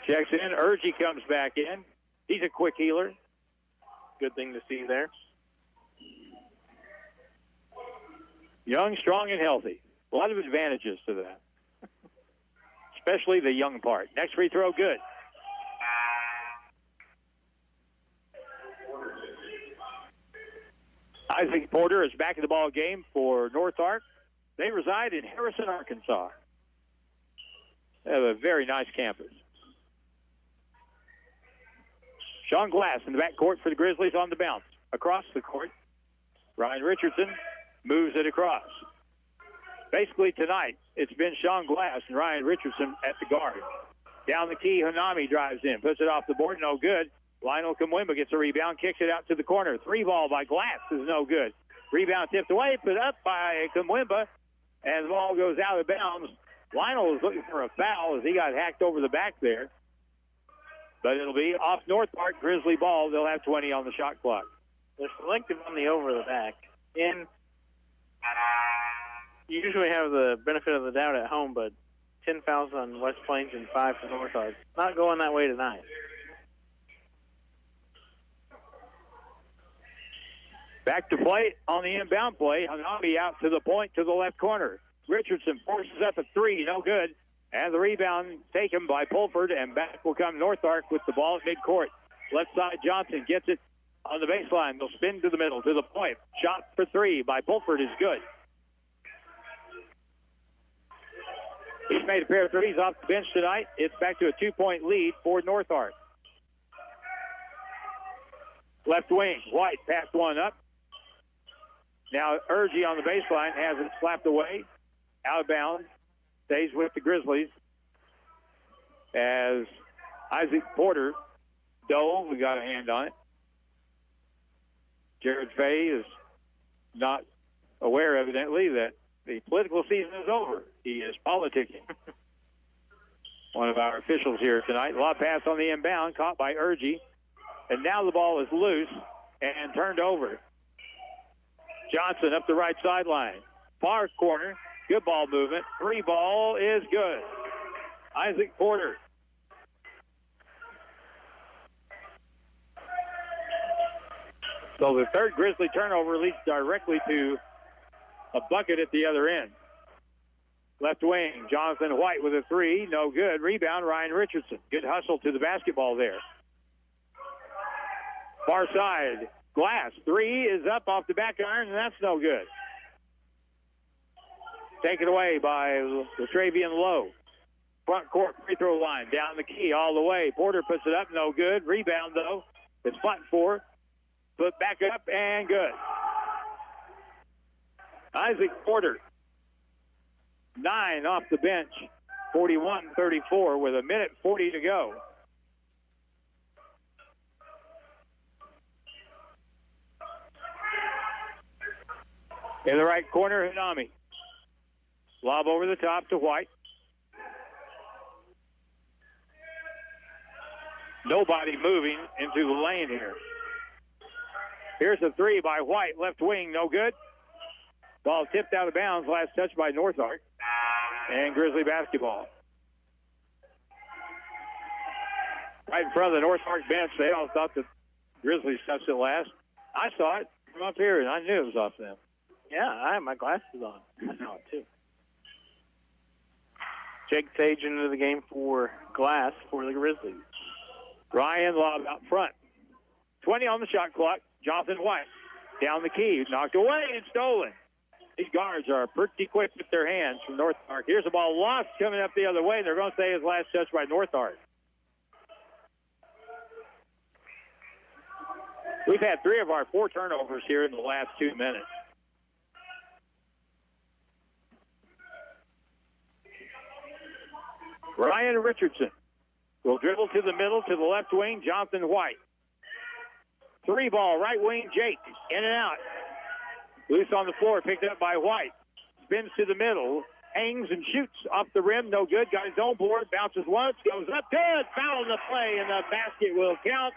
checks in. Urgie comes back in. He's a quick healer. Good thing to see there. Young, strong, and healthy. A lot of advantages to that, especially the young part. Next free throw, good. Isaac Porter is back in the ball game for North Ark. They reside in Harrison, Arkansas. They have a very nice campus. Sean Glass in the backcourt for the Grizzlies on the bounce. Across the court, Ryan Richardson moves it across. Basically tonight, it's been Sean Glass and Ryan Richardson at the guard. Down the key, Hanami drives in, puts it off the board, no good. Lionel Kamwimba gets a rebound, kicks it out to the corner. 3 ball by Glass is no good. Rebound tipped away, put up by Kamwimba, and the ball goes out of bounds. Lionel was looking for a foul as he got hacked over the back there. But it'll be off North Ark, Grizzly ball. They'll have 20 on the shot clock. They're selective on the over the back. And you usually have the benefit of the doubt at home, but 10 fouls on West Plains and 5 for North Ark. Not going that way tonight. Back to play on the inbound play. Hanami out to the point to the left corner. Richardson forces up a 3, no good. And the rebound taken by Pulford, and back will come North Ark with the ball at midcourt. Left side, Johnson gets it on the baseline. They'll spin to the middle, to the point. Shot for 3 by Pulford is good. He's made a pair of threes off the bench tonight. It's back to a 2-point lead for North Ark. Left wing, White passed one up. Now Urgie on the baseline has it slapped away. Out of bounds. Stays with the Grizzlies as Isaac Porter dove. We got a hand on it. Jared Fay is not aware, evidently, that the political season is over. He is politicking. One of our officials here tonight. Lob pass on the inbound, caught by Urgie. And now the ball is loose and turned over. Johnson up the right sideline. Far corner. Good ball movement. 3 ball is good. Isaac Porter. So the third Grizzly turnover leads directly to a bucket at the other end. Left wing, Jonathan White with a three. No good. Rebound, Ryan Richardson. Good hustle to the basketball there. Far side, Glass. Three is up off the back iron, and that's no good. Taken away by Latravian Lowe. Front court free throw line. Down the key all the way. Porter puts it up. No good. Rebound, though. It's fought for. Put back up and good. Isaac Porter. 9 off the bench. 41-34 with a minute 40 to go. In the right corner, Hanami. Lob over the top to White. Nobody moving into the lane here. Here's a three by White, left wing, no good. Ball tipped out of bounds, last touch by North Ark. And Grizzly basketball. Right in front of the North Ark bench, they all thought the Grizzlies touched it last. I saw it from up here, and I knew it was off them. Yeah, I have my glasses on. I saw it too. Jake Sage into the game for Glass for the Grizzlies. Ryan lob out front. 20 on the shot clock. Jonathan White down the key. Knocked away and stolen. These guards are pretty quick with their hands from North Ark. Here's the ball lost coming up the other way. They're going to say his last touch by North Ark. We've had 3 of our 4 turnovers here in the last 2 minutes. Ryan Richardson will dribble to the middle to the left wing, Jonathan White. 3 ball, right wing, Jake, in and out. Loose on the floor, picked up by White. Spins to the middle, hangs and shoots off the rim, no good. Got his own board, bounces once, goes up, good. Foul in the play, and the basket will count.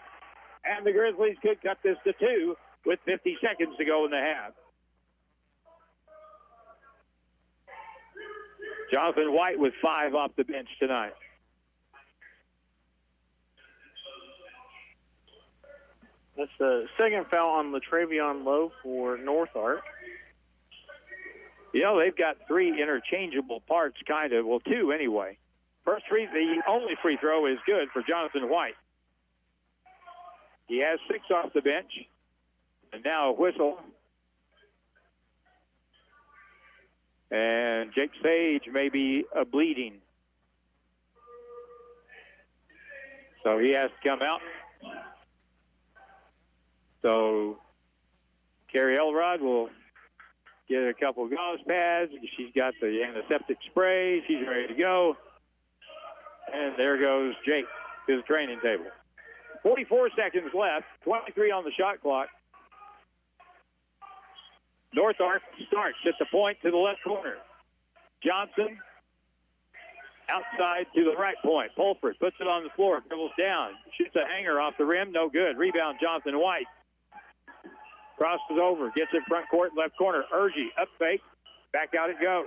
And the Grizzlies could cut this to 2 with 50 seconds to go in the half. Jonathan White with 5 off the bench tonight. That's the second foul on Latravian Lowe for North Ark. You know, they've got 3 interchangeable parts, kind of. Well, 2 anyway. The only free throw is good for Jonathan White. He has 6 off the bench. And now a whistle. And Jake Sage may be bleeding. So he has to come out. So Carrie Elrod will get a couple of gauze pads. She's got the antiseptic spray. She's ready to go. And there goes Jake to the training table. 44 seconds left, 23 on the shot clock. North Ark starts at the point to the left corner. Johnson outside to the right point. Pulford puts it on the floor, dribbles down, shoots a hanger off the rim, no good. Rebound, Jonathan White. Crosses over, gets it front court, left corner. Urgie, up fake, back out it goes.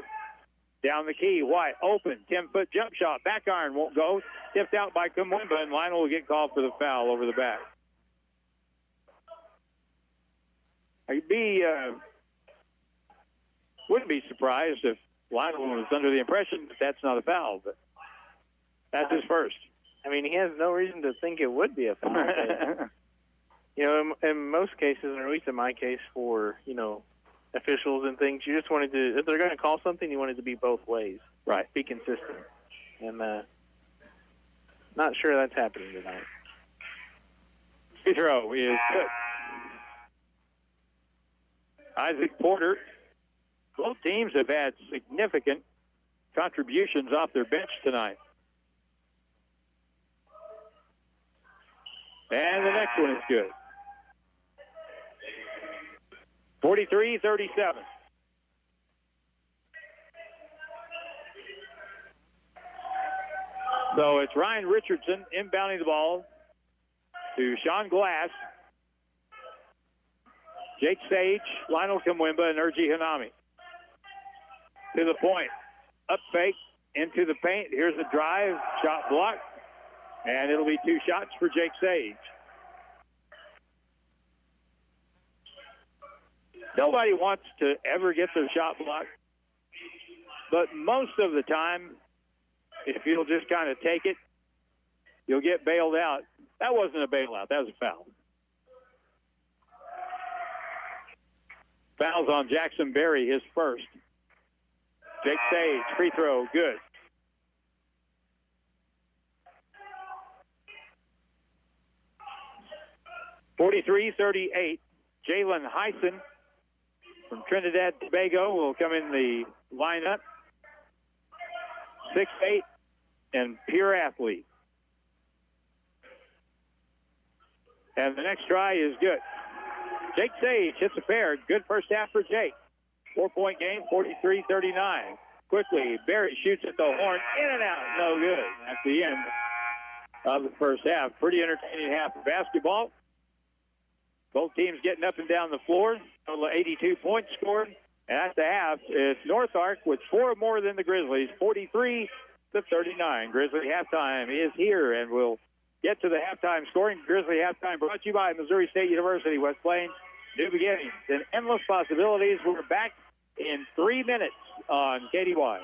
Down the key, White, open, 10-foot jump shot. Back iron won't go. Tipped out by Kumwimba, and Lionel will get called for the foul over the back. Wouldn't be surprised if Lionel was under the impression that that's not a foul, but that's his first. I mean, he has no reason to think it would be a foul. But, you know, in most cases, or at least in my case for, you know, officials and things, you just wanted to, if they're going to call something, you want it to be both ways. Right. Be consistent. And not sure that's happening tonight. Free throw is good. Isaac Porter. Both teams have had significant contributions off their bench tonight. And the next one is good. 43-37. So it's Ryan Richardson inbounding the ball to Sean Glass, Jake Sage, Lionel Kumwimba, and Urgie Hanami. To the point. Up fake, into the paint. Here's a drive, shot blocked, and it'll be 2 shots for Jake Sage. Nobody wants to ever get their shot blocked. but most of the time, if you'll just kind of take it, you'll get bailed out. That wasn't a bailout. That was a foul. Fouls on Jackson Berry, his first. Jake Sage, free throw, good. (43-38). Jalen Heisen from Trinidad and Tobago will come in the lineup. 6'8", and pure athlete. And the next try is good. Jake Sage hits a pair. Good first half for Jake. 4-point game, 43-39. Quickly, Barrett shoots at the horn. In and out. No good at the end of the first half. Pretty entertaining half of basketball. Both teams getting up and down the floor. Total of 82 points scored. And at the half, it's North Ark with 4 more than the Grizzlies, 43-39. Grizzly halftime is here, and we'll get to the halftime scoring. Grizzly halftime brought to you by Missouri State University, West Plains. New beginnings and endless possibilities. We're back in 3 minutes on KDY.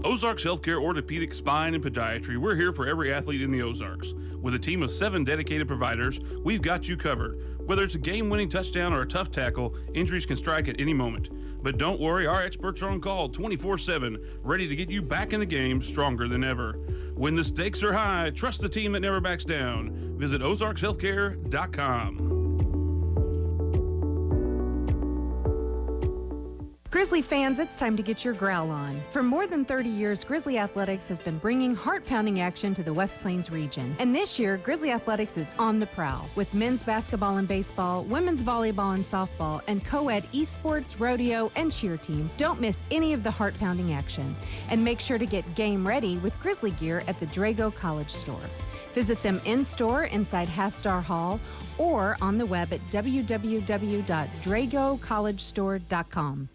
Ozarks Healthcare Orthopedic, Spine, and Podiatry. We're here for every athlete in the Ozarks. With a team of 7 dedicated providers, we've got you covered. Whether it's a game-winning touchdown or a tough tackle, injuries can strike at any moment. But don't worry, our experts are on call 24/7, ready to get you back in the game stronger than ever. When the stakes are high, trust the team that never backs down. Visit ozarkshealthcare.com. Grizzly fans, it's time to get your growl on. For more than 30 years, Grizzly Athletics has been bringing heart-pounding action to the West Plains region. And this year, Grizzly Athletics is on the prowl with men's basketball and baseball, women's volleyball and softball, and co-ed esports, rodeo, and cheer team. Don't miss any of the heart-pounding action. And make sure to get game ready with Grizzly gear at the Drago College store. Visit them in-store inside Hastar Hall or on the web at www.dragocollegestore.com.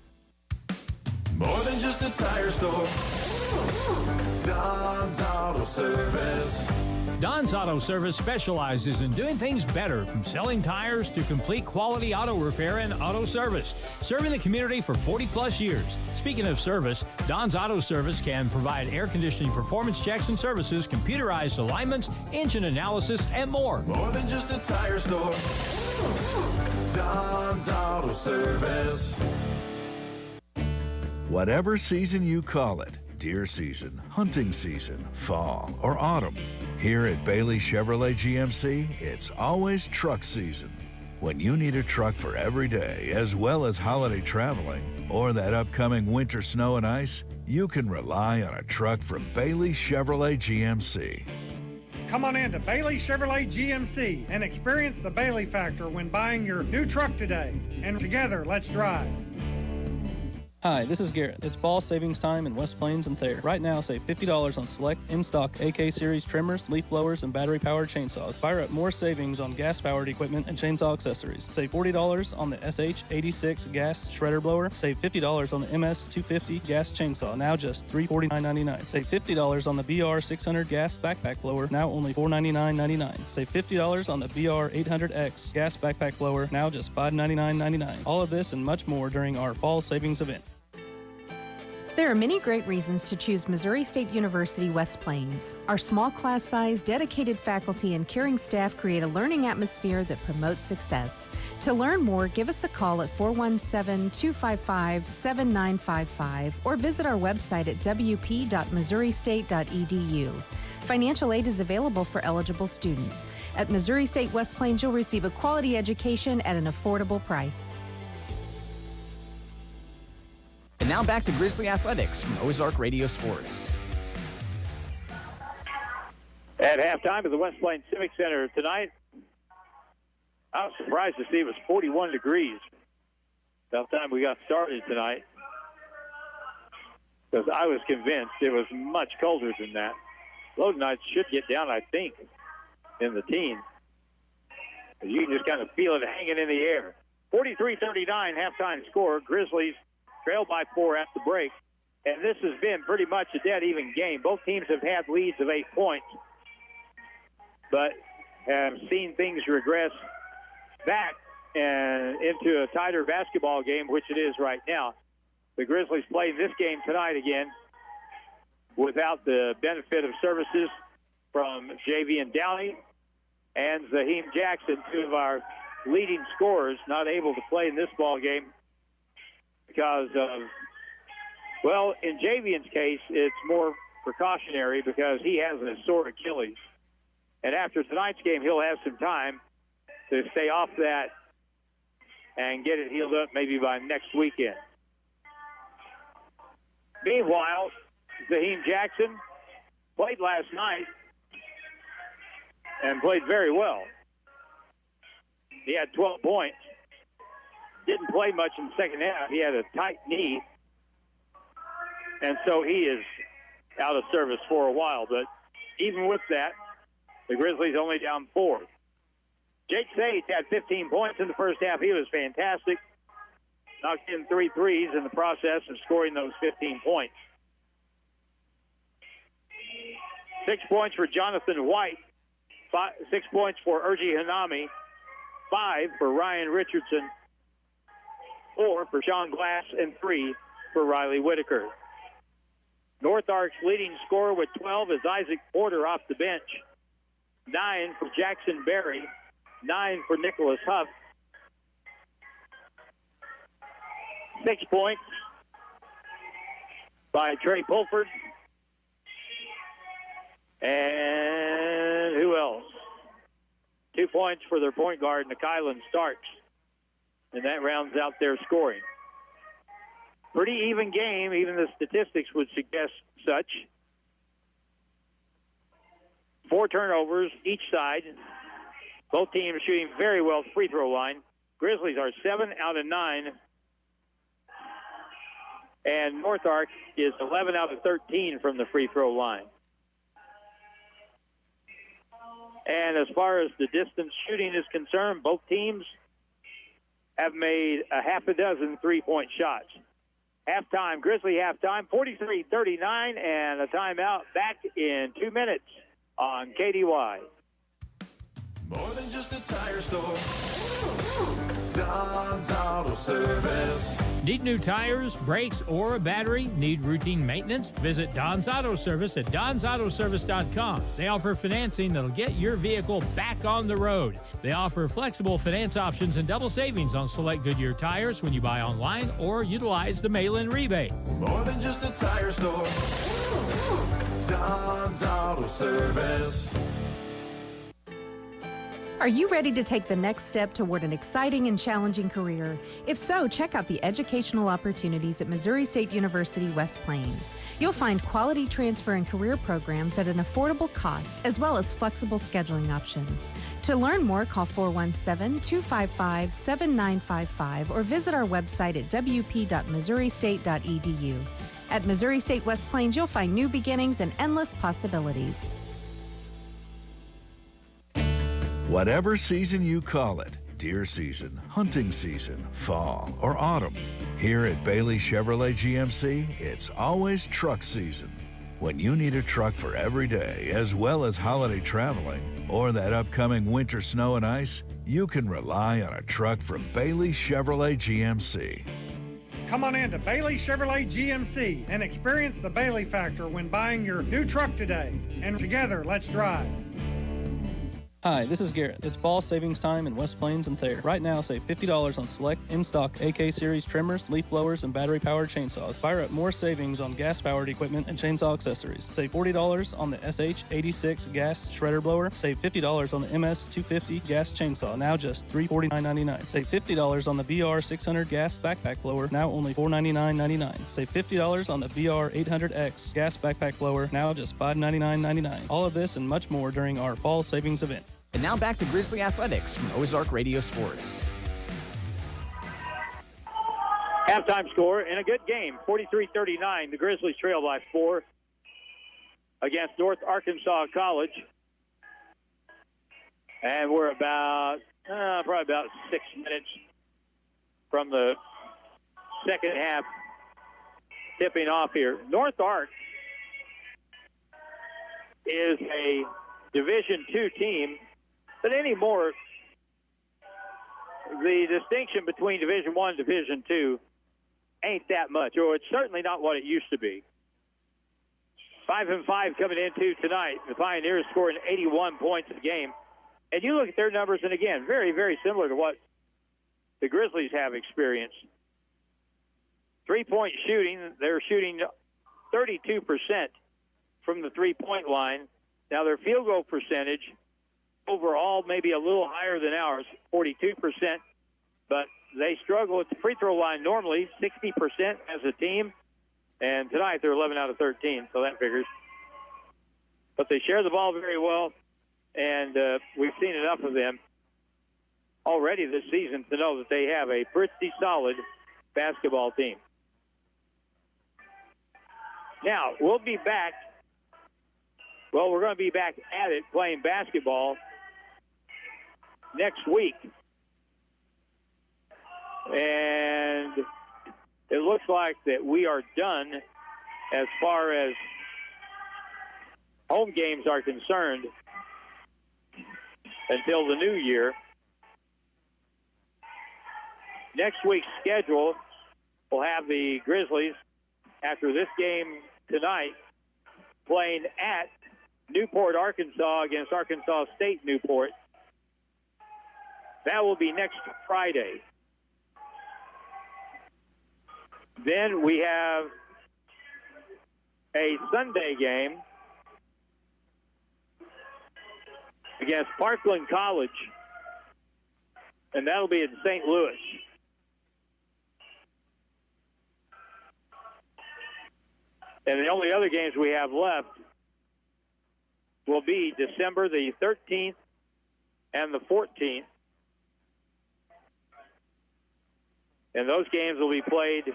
More than just a tire store. Don's Auto Service. Don's Auto Service specializes in doing things better, from selling tires to complete quality auto repair and auto service, serving the community for 40-plus years. Speaking of service, Don's Auto Service can provide air conditioning performance checks and services, computerized alignments, engine analysis, and more. More than just a tire store. Don's Auto Service. Whatever season you call it, deer season, hunting season, fall, or autumn, here at Bailey Chevrolet GMC, it's always truck season. When you need a truck for every day, as well as holiday traveling, or that upcoming winter snow and ice, you can rely on a truck from Bailey Chevrolet GMC. Come on in to Bailey Chevrolet GMC and experience the Bailey factor when buying your new truck today. And together, let's drive. Hi, this is Garrett. It's fall savings time in West Plains and Thayer. Right now, save $50 on select in-stock AK series trimmers, leaf blowers, and battery-powered chainsaws. Fire up more savings on gas-powered equipment and chainsaw accessories. Save $40 on the SH86 gas shredder blower. Save $50 on the MS250 gas chainsaw, now just $349.99. Save $50 on the BR600 gas backpack blower, now only $499.99. Save $50 on the BR800X gas backpack blower, now just $599.99. All of this and much more during our fall savings event. There are many great reasons to choose Missouri State University West Plains. Our small class size, dedicated faculty, and caring staff create a learning atmosphere that promotes success. To learn more, give us a call at 417-255-7955 or visit our website at wp.missouristate.edu. Financial aid is available for eligible students. At Missouri State West Plains, you'll receive a quality education at an affordable price. And now back to Grizzly Athletics from Ozark Radio Sports. At halftime at the West Plains Civic Center tonight, I was surprised to see it was 41 degrees about the time we got started tonight, because I was convinced it was much colder than that. Low nights should get down, I think, in the teens. But you can just kind of feel it hanging in the air. 43-39 halftime score. Grizzlies trail by 4 at the break. And this has been pretty much a dead even game. Both teams have had leads of 8 points, but have seen things regress back and into a tighter basketball game, which it is right now. The Grizzlies playing this game tonight again without the benefit of services from Javian Downey and Zaheem Jackson, two of our leading scorers, not able to play in this ball game because of, well, in Javian's case, it's more precautionary because he has a sore Achilles. And after tonight's game, he'll have some time to stay off that and get it healed up maybe by next weekend. Meanwhile, Zaheem Jackson played last night and played very well. He had 12 points. Didn't play much in the second half. He had a tight knee, and so he is out of service for a while. But even with that, the Grizzlies only down 4. Jake Sage had 15 points in the first half. He was fantastic. Knocked in 3 threes in the process of scoring those 15 points. 6 points for Jonathan White. 6 points for Urgi Hanami. 5 for Ryan Richardson. 4 for Sean Glass, and 3 for Riley Whitaker. North Ark's leading scorer with 12 is Isaac Porter off the bench. 9 for Jackson Berry. 9 for Nicholas Huff. 6 points by Trey Pulford. And who else? 2 points for their point guard, Nikylan Starks. And that rounds out their scoring. Pretty even game, even the statistics would suggest such. 4 turnovers each side. Both teams shooting very well at the free throw line. Grizzlies are 7 out of 9. And North Ark is 11 out of 13 from the free throw line. And as far as the distance shooting is concerned, both teams have made a half a dozen three-point shots. Halftime, Grizzly halftime, 43-39, and a timeout back in 2 minutes on KDY. More than just a tire store. Don's Auto Service. Need new tires, brakes, or a battery? Need routine maintenance? Visit Don's Auto Service at donsautoservice.com. They offer financing that'll get your vehicle back on the road. They offer flexible finance options and double savings on select Goodyear tires when you buy online or utilize the mail-in rebate. More than just a tire store. Don's Auto Service. Are you ready to take the next step toward an exciting and challenging career? If so, check out the educational opportunities at Missouri State University West Plains. You'll find quality transfer and career programs at an affordable cost, as well as flexible scheduling options. To learn more, call 417-255-7955 or visit our website at wp.missouristate.edu. At Missouri State West Plains, you'll find new beginnings and endless possibilities. Whatever season you call it, deer season, hunting season, fall, or autumn, here at Bailey Chevrolet GMC, it's always truck season. When you need a truck for every day, as well as holiday traveling, or that upcoming winter snow and ice, you can rely on a truck from Bailey Chevrolet GMC. Come on in to Bailey Chevrolet GMC and experience the Bailey factor when buying your new truck today. And together, let's drive. Hi, this is Garrett. It's fall savings time in West Plains and Thayer. Right now, save $50 on select in-stock AK series trimmers, leaf blowers, and battery-powered chainsaws. Fire up more savings on gas-powered equipment and chainsaw accessories. Save $40 on the SH86 gas shredder blower. Save $50 on the MS250 gas chainsaw, now just $349.99. Save $50 on the VR600 gas backpack blower, now only $499.99. Save $50 on the VR800X gas backpack blower, now just $599.99. All of this and much more during our fall savings event. And now back to Grizzly Athletics from Ozark Radio Sports. Halftime score in a good game, 43-39. The Grizzlies trail by 4 against North Arkansas College. And we're probably about 6 minutes from the second half tipping off here. North Ark is a Division II team, but anymore, the distinction between Division I and Division II ain't that much, or it's certainly not what it used to be. 5-5 coming into tonight. The Pioneers scoring 81 points a game. And you look at their numbers, and again, very, very similar to what the Grizzlies have experienced. Three-point shooting, they're shooting 32% from the three-point line. Now their field goal percentage overall maybe a little higher than ours, 42%, but they struggle at the free throw line normally, 60% as a team, and tonight they're 11 out of 13, so that figures. But they share the ball very well, and we've seen enough of them already this season to know that they have a pretty solid basketball team. Now, we'll be back. Well, we're going to be back at it playing basketball next week. And it looks like that we are done as far as home games are concerned until the new year. Next week's schedule will have the Grizzlies, after this game tonight, playing at Newport, Arkansas against Arkansas State Newport. That will be next Friday. Then we have a Sunday game against Parkland College, and that'll be in St. Louis. And the only other games we have left will be December the 13th and the 14th. And those games will be played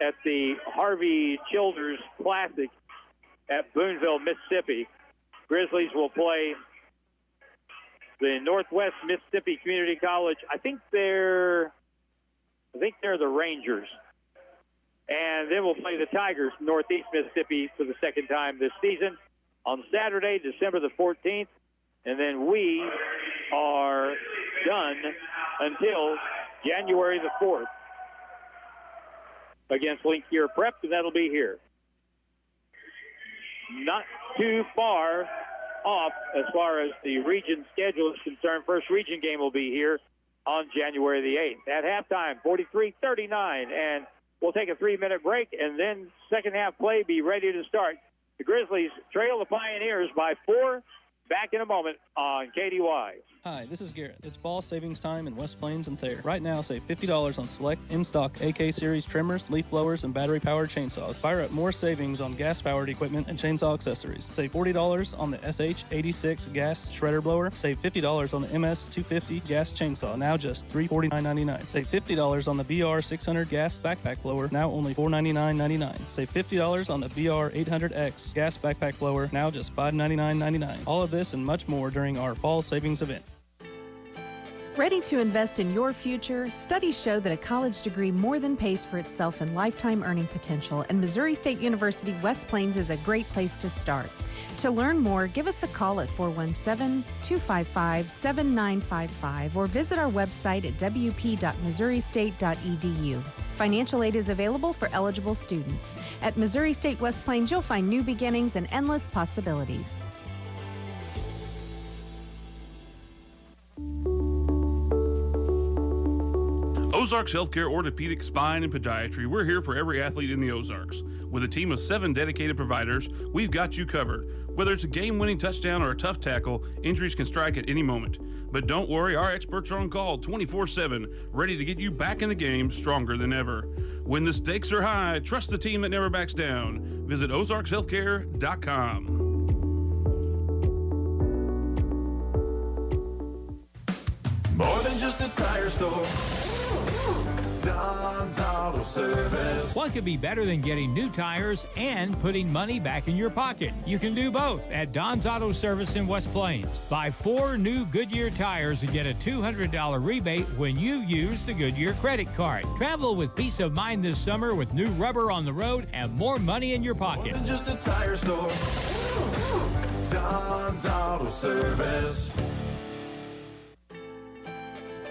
at the Harvey Childers Classic at Boonville, Mississippi. Grizzlies will play the Northwest Mississippi Community College. I think they're the Rangers. And then we'll play the Tigers, Northeast Mississippi, for the second time this season on Saturday, December the 14th. And then we are done until January the 4th against Link Gear Prep, and that'll be here. Not too far off as far as the region schedule is concerned. First region game will be here on January the 8th. At halftime, 43-39, and we'll take a 3-minute break, and then second half play be ready to start. The Grizzlies trail the Pioneers by 4. Back in a moment on KDY. Hi, this is Garrett. It's ball savings time in West Plains and Thayer. Right now, save $50 on select in-stock AK series trimmers, leaf blowers, and battery-powered chainsaws. Fire up more savings on gas-powered equipment and chainsaw accessories. Save $40 on the SH86 gas shredder blower. Save $50 on the MS 250 gas chainsaw, now just $349.99. Save $50 on the BR 600 gas backpack blower, now only $499.99. Save $50 on the BR 800X gas backpack blower, now just $599.99. All of this and much more during our fall savings event. Ready to invest in your future? Studies show that a college degree more than pays for itself in lifetime earning potential, and Missouri State University West Plains is a great place to start. To learn more, give us a call at 417-255-7955 or visit our website at wp.missouristate.edu. Financial aid is available for eligible students. At Missouri State West Plains, you'll find new beginnings and endless possibilities. Ozarks Healthcare Orthopedic Spine and Podiatry. We're here for every athlete in the Ozarks. With a team of 7 dedicated providers, we've got you covered. Whether it's a game-winning touchdown or a tough tackle, injuries can strike at any moment. But don't worry, our experts are on call 24/7, ready to get you back in the game stronger than ever. When the stakes are high, trust the team that never backs down. Visit ozarkshealthcare.com. More than just a tire store. Don's Auto Service. What could be better than getting new tires and putting money back in your pocket? You can do both at Don's Auto Service in West Plains. Buy 4 new Goodyear tires and get a $200 rebate when you use the Goodyear credit card. Travel with peace of mind this summer with new rubber on the road and more money in your pocket. More than just a tire store. Don's Auto Service.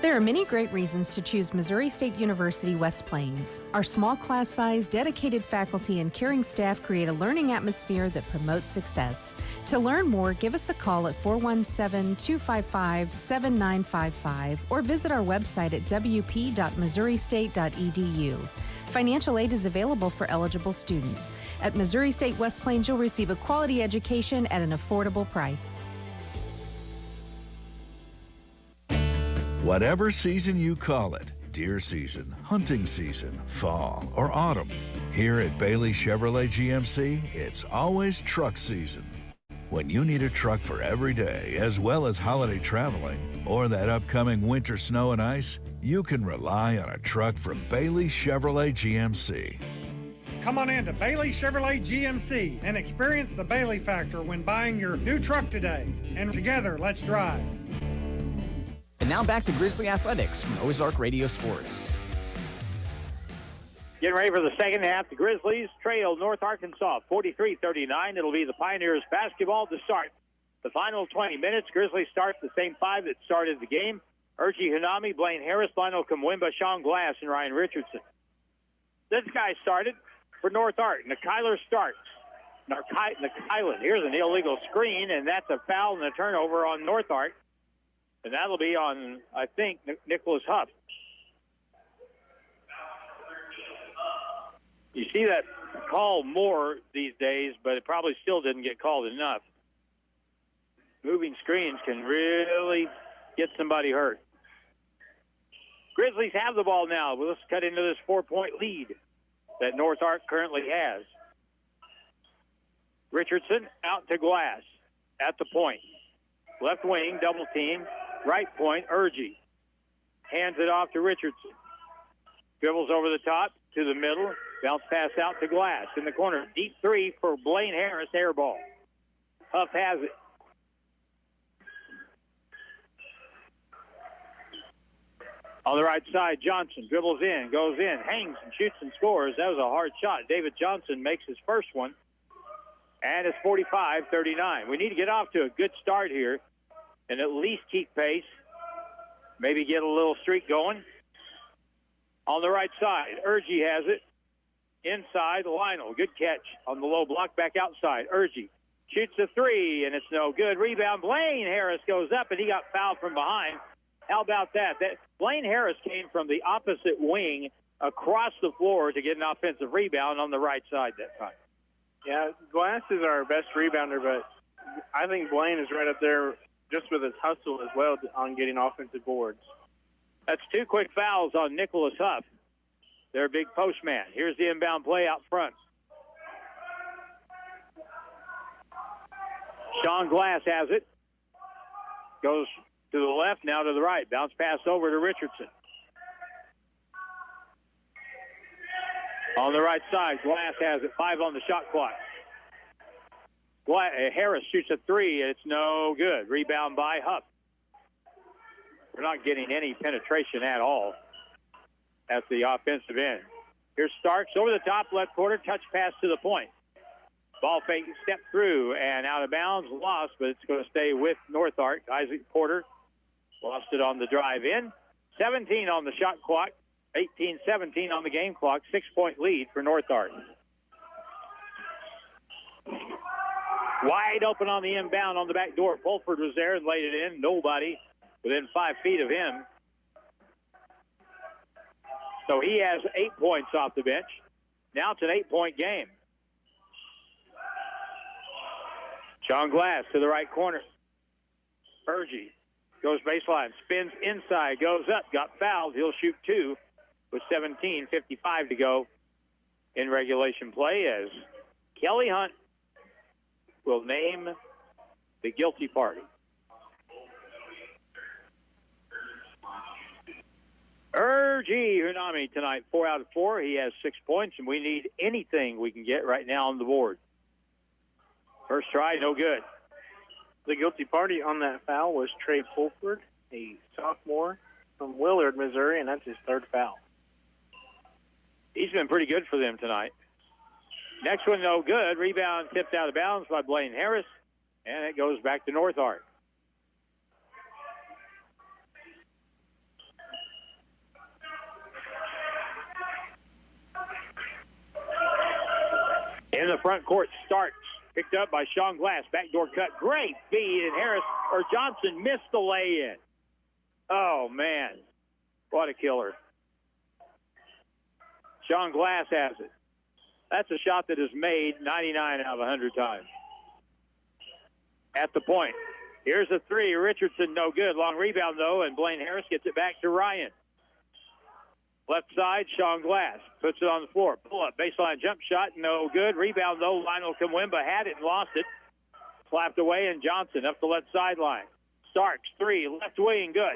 There are many great reasons to choose Missouri State University West Plains. Our small class size, dedicated faculty, and caring staff create a learning atmosphere that promotes success. To learn more, give us a call at 417-255-7955 or visit our website at wp.missouristate.edu. Financial aid is available for eligible students. At Missouri State West Plains, you'll receive a quality education at an affordable price. Whatever season you call it, deer season, hunting season, fall, or autumn, here at Bailey Chevrolet GMC, it's always truck season. When you need a truck for every day, as well as holiday traveling, or that upcoming winter snow and ice, you can rely on a truck from Bailey Chevrolet GMC. Come on in to Bailey Chevrolet GMC and experience the Bailey factor when buying your new truck today. And together, let's drive. And now back to Grizzly Athletics from Ozark Radio Sports. Getting ready for the second half. The Grizzlies trail North Arkansas 43-39. It'll be the Pioneers basketball to start the final 20 minutes. Grizzlies start the same five that started the game. Urgi Hanami, Blaine Harris, Lionel Kamwimba, Sean Glass, and Ryan Richardson. This guy started for North Ark. Nikyler starts. Nikylan. Here's an illegal screen, and that's a foul and a turnover on North Ark. And that'll be on, I think, Nicholas Huff. You see that called more these days, but it probably still didn't get called enough. Moving screens can really get somebody hurt. Grizzlies have the ball now. Well, let's cut into this 4-point lead that North Ark currently has. Richardson out to Glass at the point. Left wing, double team. Right point, Urgi. Hands it off to Richardson. Dribbles over the top to the middle. Bounce pass out to Glass in the corner. Deep three for Blaine Harris, air ball. Huff has it. On the right side, Johnson dribbles in, goes in, hangs and shoots and scores. That was a hard shot. David Johnson makes his first one. And it's 45-39. We need to get off to a good start here and at least keep pace. Maybe get a little streak going. On the right side, Urgi has it. Inside, Lionel. Good catch on the low block. Back outside. Urgi shoots a three, and it's no good. Rebound. Blaine Harris goes up, and he got fouled from behind. How about that? Blaine Harris came from the opposite wing across the floor to get an offensive rebound on the right side that time. Yeah, Glass is our best rebounder, but I think Blaine is right up there just with his hustle as well on getting offensive boards. That's two quick fouls on Nicholas Huff. Their big post man. Here's the inbound play out front. Sean Glass has it. Goes to the left, now to the right. Bounce pass over to Richardson. On the right side, Glass has it. 5 on the shot clock. Harris shoots a three, and it's no good. Rebound by Huff. We're not getting any penetration at all at the offensive end. Here's Starks over the top, left quarter, touch pass to the point. Ball fake, step through, and out of bounds, lost, but it's going to stay with North Ark. Isaac Porter lost it on the drive in. 17 on the shot clock, 18-17 on the game clock, 6-point lead for North Ark. Wide open on the inbound on the back door. Fulford was there and laid it in. Nobody within 5 feet of him. So he has 8 points off the bench. Now it's an 8-point game. Sean Glass to the right corner. Urgi goes baseline, spins inside, goes up, got fouled. He'll shoot 2 with 17:55 to go in regulation play as Kelly Hunt will name the guilty party. Urgi Hunami tonight, 4 out of 4. He has 6 points, and we need anything we can get right now on the board. First try, no good. The guilty party on that foul was Trey Fulford, a sophomore from Willard, Missouri, and that's his 3rd foul. He's been pretty good for them tonight. Next one, no good. Rebound tipped out of bounds by Blaine Harris, and it goes back to North Ark. the front court, Starks. Picked up by Sean Glass. Backdoor cut. Great feed, and Johnson missed the lay-in. Oh, man. What a killer. Sean Glass has it. That's a shot that is made 99 out of 100 times. At the point. Here's a three. Richardson, no good. Long rebound, though, and Blaine Harris gets it back to Ryan. Left side, Sean Glass puts it on the floor. Pull up, baseline jump shot, no good. Rebound, though, Lionel Kamwemba had it and lost it. Slapped away, and Johnson up the left sideline. Starks, three, left wing, good.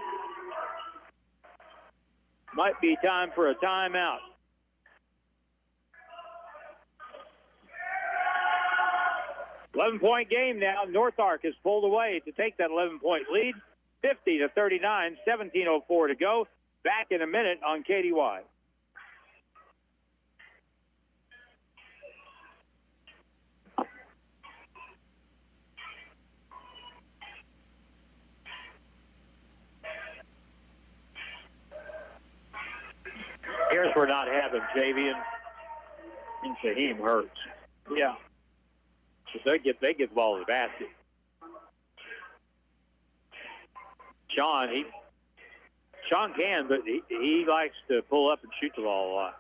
Might be time for a timeout. $11-point game now. North Ark has pulled away to take that 11-point lead. 50-39, 17:04 to go. Back in a minute on KDY. Here's we're not having Javian and Shaheem hurts. Yeah. They get the ball to the basket. Sean can, but he likes to pull up and shoot the ball a lot.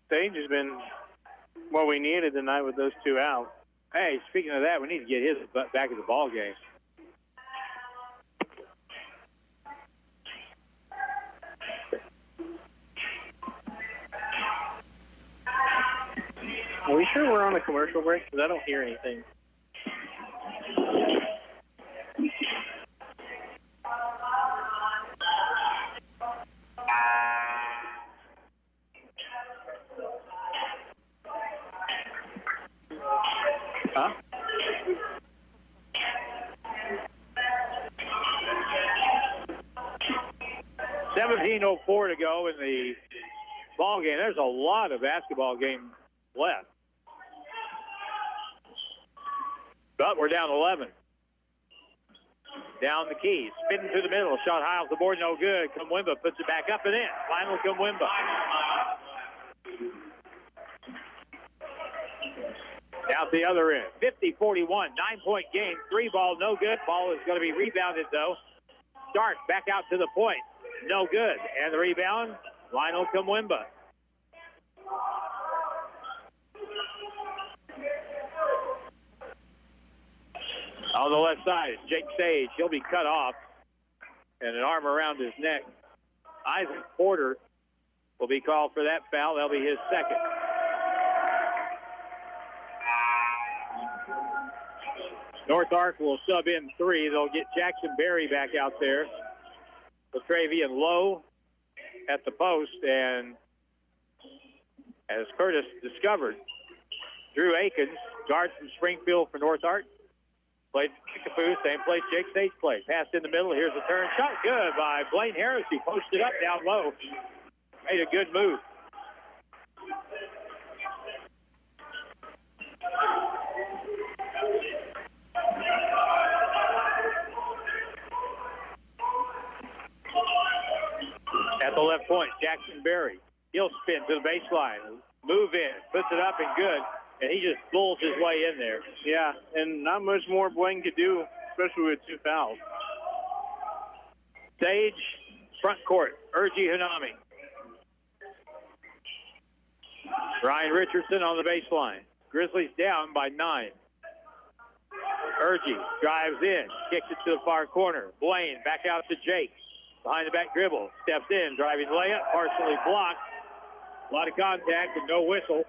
Sage has been what we needed tonight with those two out. Hey, speaking of that, we need to get his back in the ball game. Are we sure we're on a commercial break? Because I don't hear anything. Huh? $17:04 to go in the ball game. There's a lot of basketball game left. But we're down 11. Down the key. Spinning to the middle. Shot high off the board. No good. Kamwemba puts it back up and in. Final Kamwemba. Out the other end. 50-41. 9-point game. 3-ball. No good. Ball is going to be rebounded, though. Stark back out to the point. No good. And the rebound, Lionel Kamwemba. On the left side is Jake Sage. He'll be cut off. And an arm around his neck. Isaac Porter will be called for that foul. That'll be his second. North Ark will sub in three. They'll get Jackson Berry back out there. Latravian Lowe at the post. And as Curtis discovered, Drew Akins, guard from Springfield for North Ark. Played Kickapoo, same place Jake Sage played. Pass in the middle. Here's a turn. Shot good by Blaine Harris. He posted up down low. Made a good move. At the left point, Jackson Berry. He'll spin to the baseline. Move in. Puts it up and good. And he just bulls his way in there. Yeah, and not much more Blaine could do, especially with two fouls. Sage, front court, Urgi Hanami. Ryan Richardson on the baseline. Grizzlies down by 9. Urgi drives in, kicks it to the far corner. Blaine back out to Jake. Behind the back dribble, steps in, driving layup, partially blocked. A lot of contact and no whistle.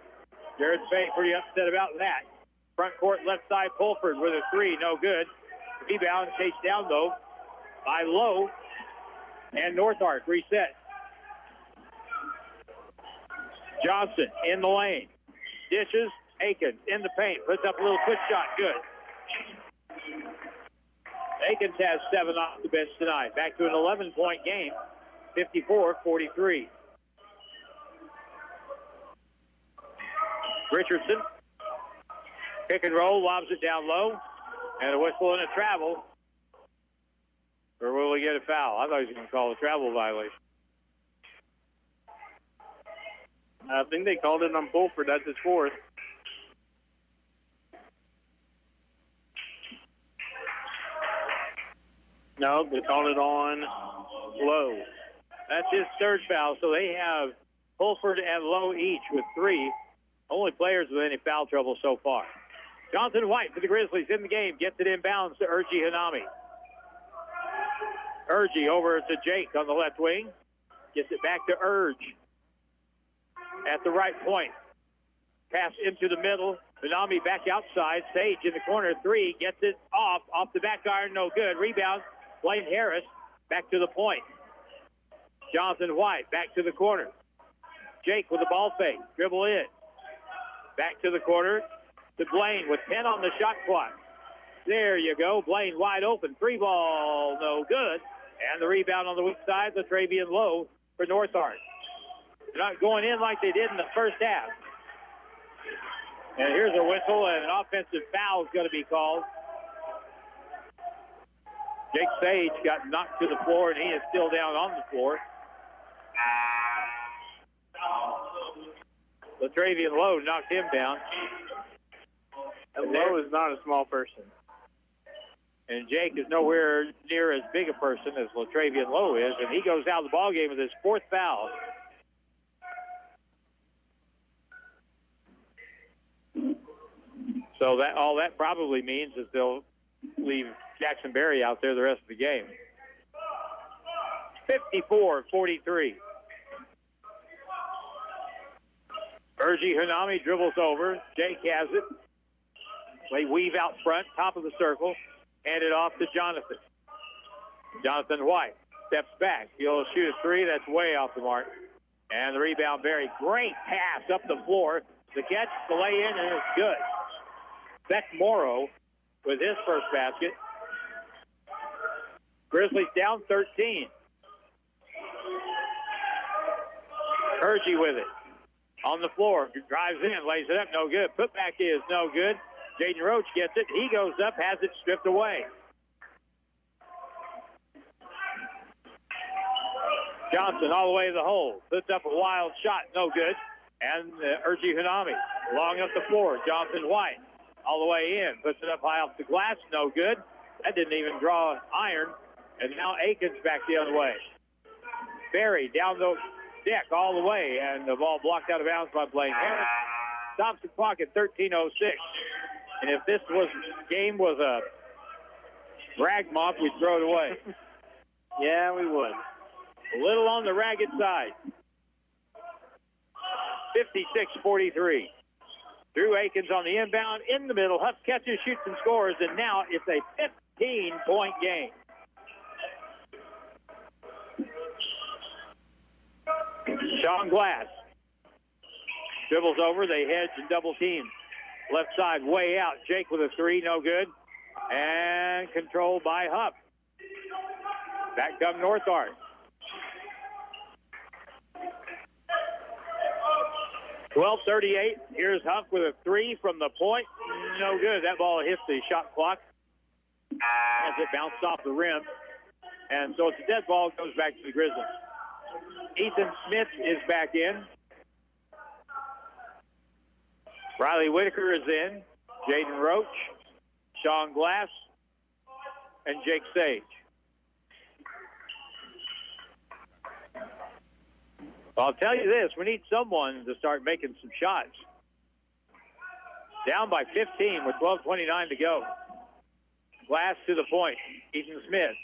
Jared Fay pretty upset about that. Front court, left side, Pulford with a three, no good. Rebound chased down, though, by Lowe. And North Ark reset. Johnson in the lane. Dishes, Akins in the paint. Puts up a little quick shot, good. Akins has 7 off the bench tonight. Back to an 11-point game, 54-43. Richardson, pick and roll, lobs it down low, and a whistle and a travel. Or will we get a foul? I thought he was going to call a travel violation. I think they called it on Pulford. That's his fourth. No, they called it on Lowe. That's his third foul, so they have Fulford and Lowe each with 3. Only players with any foul trouble so far. Jonathan White for the Grizzlies in the game. Gets it inbounds to Urgi Hanami. Urgi over to Jake on the left wing. Gets it back to Urge at the right point. Pass into the middle. Hanami back outside. Sage in the corner. 3. Gets it off the back iron. No good. Rebound. Blaine Harris back to the point. Jonathan White back to the corner. Jake with the ball fake. Dribble in. Back to the corner to Blaine with 10 on the shot clock. There you go. Blaine wide open. 3 ball. No good. And the rebound on the weak side, Latravian Lowe for North Ark. They're not going in like they did in the first half. And here's a whistle, and an offensive foul is going to be called. Jake Sage got knocked to the floor, and he is still down on the floor. Latravian Lowe knocked him down. And Lowe is not a small person. And Jake is nowhere near as big a person as Latravian Lowe is, and he goes out of the ballgame with his 4th foul. So that all that probably means is they'll leave Jackson Berry out there the rest of the game. 54-43. Urgi Hanami dribbles over. Jake has it. They weave out front, top of the circle. Hand it off to Jonathan. Jonathan White steps back. He'll shoot a 3. That's way off the mark. And the rebound, Berry. Great pass up the floor. The catch, the lay-in, and it's good. Beck Morrow with his first basket. Grizzlies down 13. Urgi with it. On the floor. Drives in, lays it up, no good. Putback is no good. Jaden Roach gets it. He goes up, has it stripped away. Johnson all the way to the hole. Puts up a wild shot, no good. And Urgi Hanami long up the floor. Jonathan White all the way in. Puts it up high off the glass, no good. That didn't even draw iron. And now Aikens back the other way. Berry down the deck all the way. And the ball blocked out of bounds by Blaine Harris. Stops the clock at 13:06. And if this game was a rag mop, we'd throw it away. Yeah, we would. A little on the ragged side. 56-43. Drew Aikens on the inbound in the middle. Huff catches, shoots, and scores. And now it's a 15-point game. Sean Glass dribbles over. They hedge and double team. Left side, way out. Jake with a 3, no good. And controlled by Huff. Back come North Ark. .12:38. Here's Huff with a 3 from the point. No good. That ball hits the shot clock as it bounced off the rim. And so it's a dead ball. Goes back to the Grizzlies. Ethan Smith is back in. Riley Whitaker is in. Jaden Roach, Sean Glass, and Jake Sage. I'll tell you this, we need someone to start making some shots. Down by 15 with 12:29 to go. Glass to the point. Ethan Smith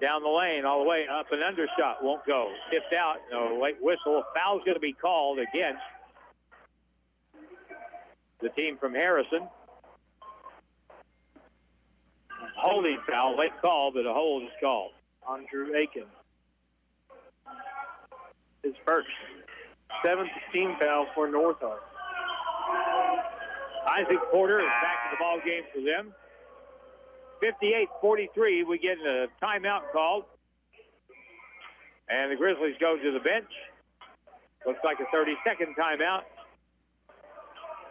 down the lane all the way up and under shot. Won't go. Tipped out. No late whistle. Foul's going to be called against the team from Harrison. Holding foul. Late call, but a hold is called on Drew Aikens. His first. 7th team foul for North Ark. Isaac Porter is back to the ball game for them. 58-43. We get a timeout called. And the Grizzlies go to the bench. Looks like a 30-second timeout.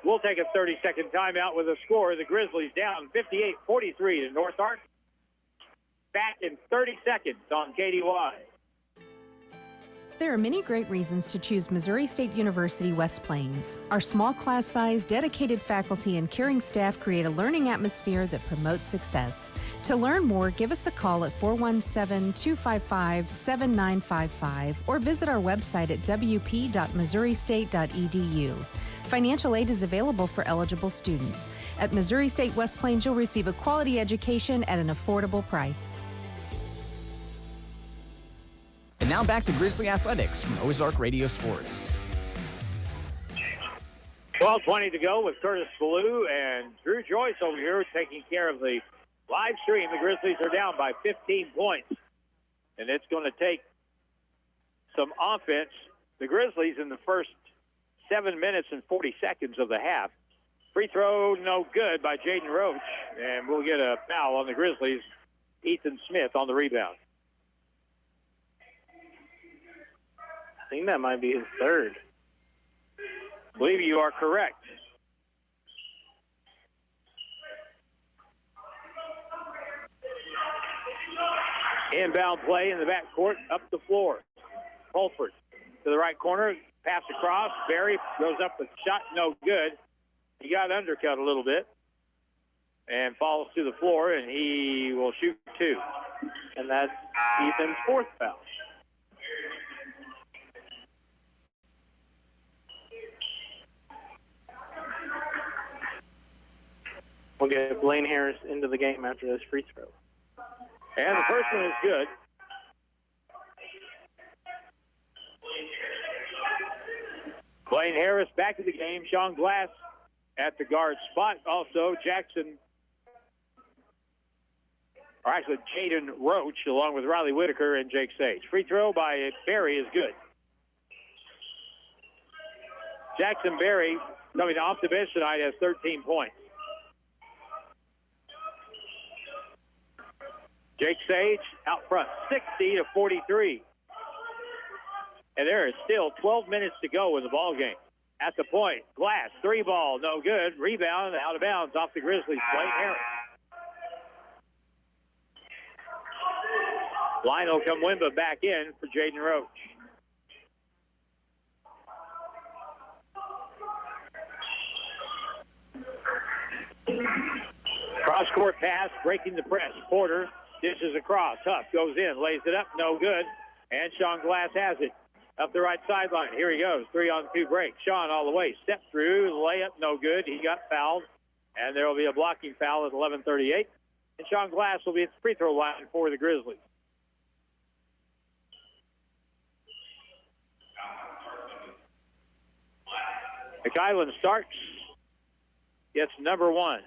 We'll take a 30-second timeout with a score. The Grizzlies down 58-43 to North Ark. Back in 30 seconds on KDY. There are many great reasons to choose Missouri State University West Plains. Our small class size, dedicated faculty, and caring staff create a learning atmosphere that promotes success. To learn more, give us a call at 417-255-7955 or visit our website at wp.missouristate.edu. Financial aid is available for eligible students. At Missouri State West Plains, you'll receive a quality education at an affordable price. And now back to Grizzly Athletics from Ozark Radio Sports. 12:20 to go with Curtis Ballou and Drew Joyce over here taking care of the live stream. The Grizzlies are down by 15 points, and it's going to take some offense. The Grizzlies in the first 7 minutes and 40 seconds of the half. Free throw, no good by Jaden Roach, and we'll get a foul on the Grizzlies. Ethan Smith on the rebound. I think that might be his third. I believe you are correct. Inbound play in the backcourt, up the floor. Holford to the right corner, pass across. Berry goes up with shot, no good. He got undercut a little bit and falls to the floor, and he will shoot two. And that's Ethan's fourth foul. We'll get Blaine Harris into the game after this free throw. And the first one is good. Blaine Harris back to the game. Sean Glass at the guard spot. Also, Jaden Roach along with Riley Whitaker and Jake Sage. Free throw by Berry is good. Jackson Berry, coming off the bench tonight, has 13 points. Jake Sage out front, 60-43. And there is still 12 minutes to go in the ball game. At the point, Glass, three ball, no good. Rebound, out of bounds off the Grizzlies. Blaine Harris. Lionel Kamwimba back in for Jaden Roach. Cross-court pass, breaking the press. Porter dishes across. Huff goes in, lays it up, no good. And Sean Glass has it. Up the right sideline. Here he goes. 3-on-2 break. Sean all the way. Step through. Layup, no good. He got fouled. And there will be a blocking foul at 11:38. And Sean Glass will be at the free throw line for the Grizzlies. McIllen Starks gets number one.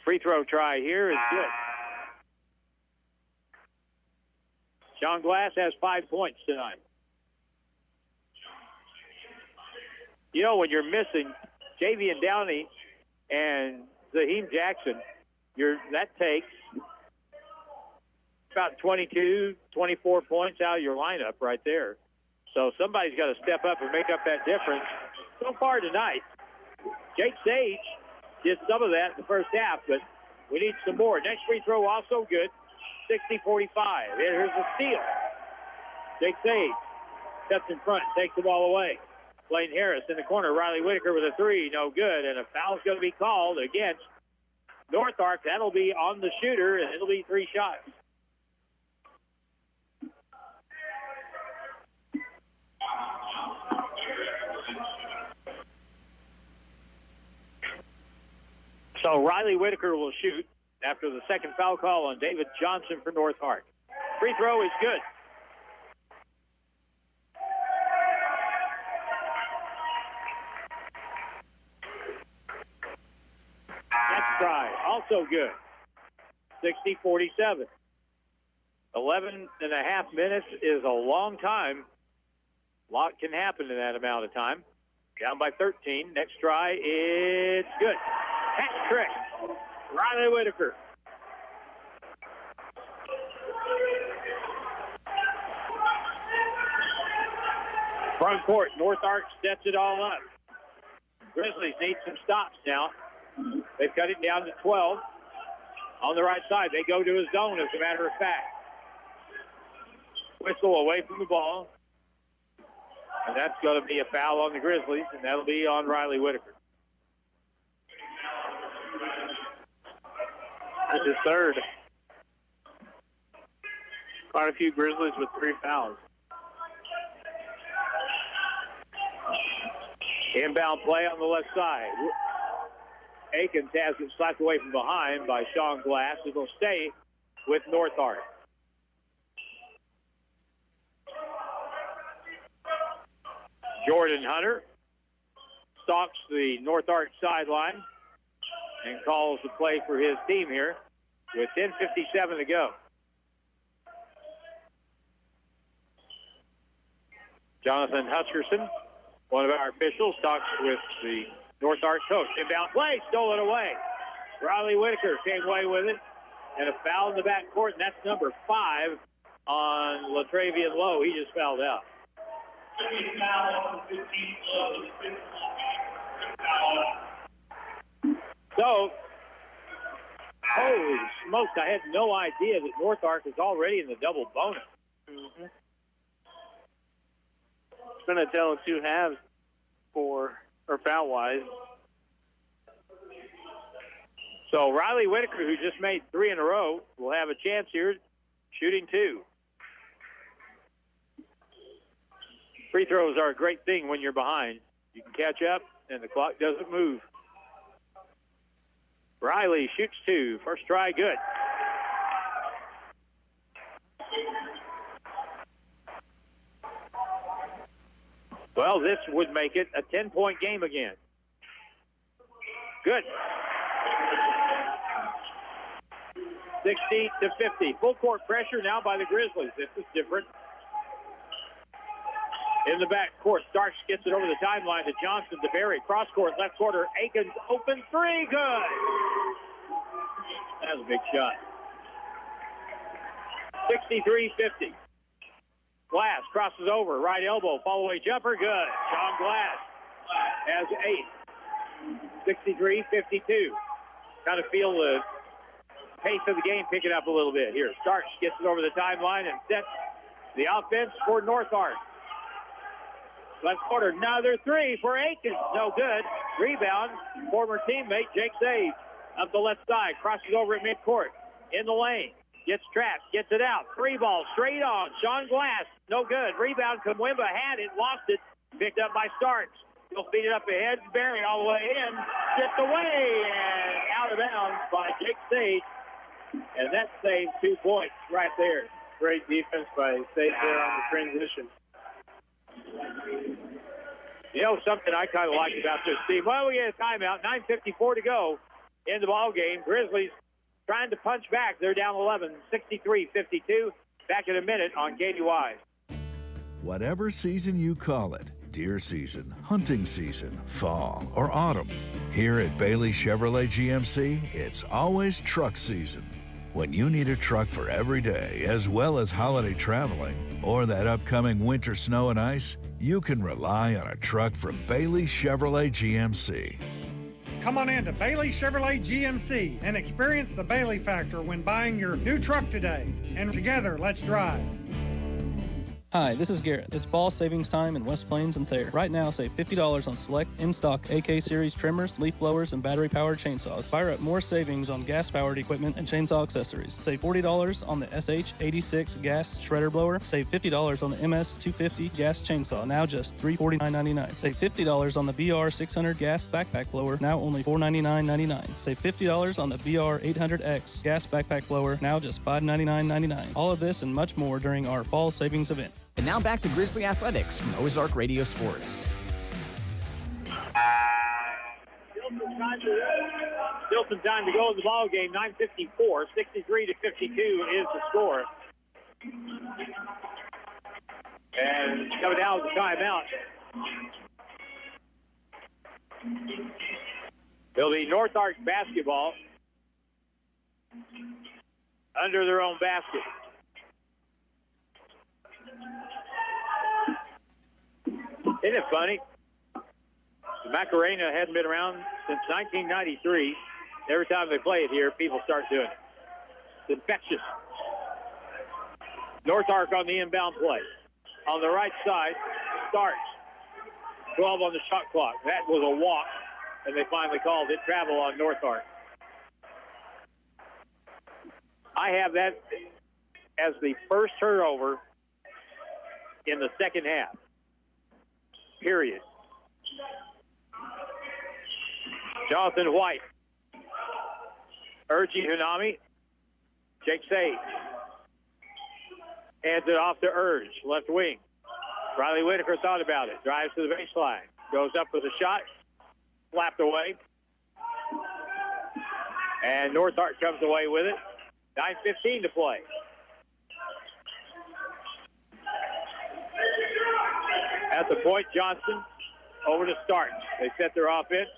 Free throw try here is good. Sean Glass has 5 points tonight. You know, when you're missing Javian Downey and Zaheem Jackson, that takes about 22, 24 points out of your lineup right there. So somebody's got to step up and make up that difference. So far tonight, Jake Sage did some of that in the first half, but we need some more. Next free throw also good, 60-45. Here's a steal. Jake Sage steps in front, takes the ball away. Blaine Harris in the corner. Riley Whitaker with a three, no good. And a foul's going to be called against North Ark. That'll be on the shooter, and it'll be 3 shots. So Riley Whitaker will shoot after the second foul call on David Johnson for North Ark. Free throw is good. Next try, also good. 60-47. 11 and a half minutes is a long time. A lot can happen in that amount of time. Down by 13. Next try, it's good. Hat trick. Riley Whitaker. Front court, North Ark sets it all up. Grizzlies need some stops now. They've cut it down to 12. on the right side. They go to his zone, as a matter of fact. Whistle away from the ball. And that's going to be a foul on the Grizzlies, and that'll be on Riley Whitaker. That's his third. Quite a few Grizzlies with 3 fouls. Inbound play on the left side. Akins has it slapped away from behind by Sean Glass. It'll stay with North Ark. Jordan Hunter stalks the North Ark sideline and calls the play for his team here with 10:57 to go. Jonathan Huskerson, one of our officials, talks with the North Ark coach. Inbound play, stolen away. Riley Whitaker came away with it, and a foul in the backcourt, and that's number 5 on Latravian Lowe. He just fouled out. So, holy smokes, I had no idea that North Ark is already in the double bonus. Mm-hmm. It's been a tale of 2 halves foul-wise. So Riley Whitaker, who just made 3 in a row, will have a chance here, shooting 2. Free throws are a great thing when you're behind. You can catch up, and the clock doesn't move. Riley shoots 2. First try, good. Well, this would make it a 10-point game again. Good. 60-50. Full court pressure now by the Grizzlies. This is different. In the back court, Starks gets it over the timeline to Johnson, to Berry. Cross court, left quarter. Akins, open 3, good. That was a big shot. 63-50. Glass crosses over, right elbow, fall-away jumper, good. Sean Glass has 8. 63-52. Kind of feel the pace of the game picking up a little bit here. Starks gets it over the timeline and sets the offense for North Ark. Left quarter, another 3 for Akins. No good. Rebound, former teammate Jake Sage up the left side. Crosses over at midcourt. In the lane. Gets trapped. Gets it out. 3 ball straight on. Sean Glass. No good. Rebound. Kamwimba had it. Lost it. Picked up by Starks. He'll feed it up ahead. Berry all the way in. Tipped away and out of bounds by Jake Sage. And that saves 2 points right there. Great defense by Sage there on the transition. You know, something I kind of like about this team. Well, we get a timeout. 9:54 to go in the ball game. Grizzlies trying to punch back. They're down 11, 63-52. Back in a minute on KDY. Whatever season you call it, deer season, hunting season, fall, or autumn, here at Bailey Chevrolet GMC, it's always truck season. When you need a truck for every day, as well as holiday traveling, or that upcoming winter snow and ice, you can rely on a truck from Bailey Chevrolet GMC. Come on in to Bailey Chevrolet GMC and experience the Bailey factor when buying your new truck today. And together, let's drive. Hi, this is Garrett. It's ball savings time in West Plains and Thayer. Right now, save $50 on select in-stock AK series trimmers, leaf blowers, and battery-powered chainsaws. Fire up more savings on gas-powered equipment and chainsaw accessories. Save $40 on the SH86 gas shredder blower. Save $50 on the MS250 gas chainsaw, now just $349.99. Save $50 on the BR600 gas backpack blower, now only $499.99. Save $50 on the BR800X gas backpack blower, now just $599.99. All of this and much more during our fall savings event. And now back to Grizzly Athletics from Ozark Radio Sports. Still some time to go in the ball game. 9:54, 63-52 is the score. And coming down with the timeout. It'll be North Ark basketball under their own basket. Isn't it funny? The Macarena hadn't been around since 1993. Every time they play it here, people start doing it. infectious. North Ark on the inbound play. On the right side, starts. 12 on the shot clock. That was a walk, and they finally called it travel on North Ark. I have that as the first turnover in the second half. Period. Jonathan White. Urgi Hanami. Jake Sage. Hands it off to Urge, left wing. Riley Whitaker thought about it. Drives to the baseline. Goes up with a shot. Slapped away. And North Ark comes away with it. 9:15 to play. At the point, Johnson over to Starks. They set their offense.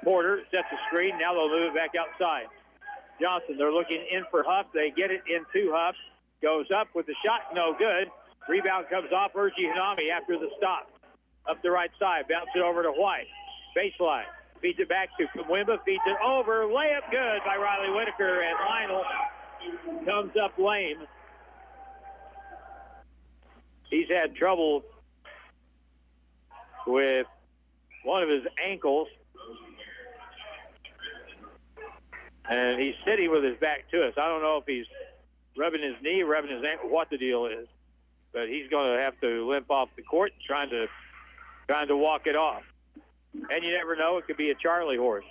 Porter sets the screen. Now they'll move it back outside. Johnson, they're looking in for Huff. They get it into Huff. Goes up with the shot. No good. Rebound comes off Urgi Hanami after the stop. Up the right side. Bounce it over to White. Baseline. Feeds it back to Kamwimba. Feeds it over. Layup good by Riley Whitaker. And Lionel comes up lame. He's had trouble with one of his ankles. And he's sitting with his back to us. I don't know if he's rubbing his knee, rubbing his ankle, what the deal is. But he's going to have to limp off the court, trying to walk it off. And you never know, it could be a Charlie horse.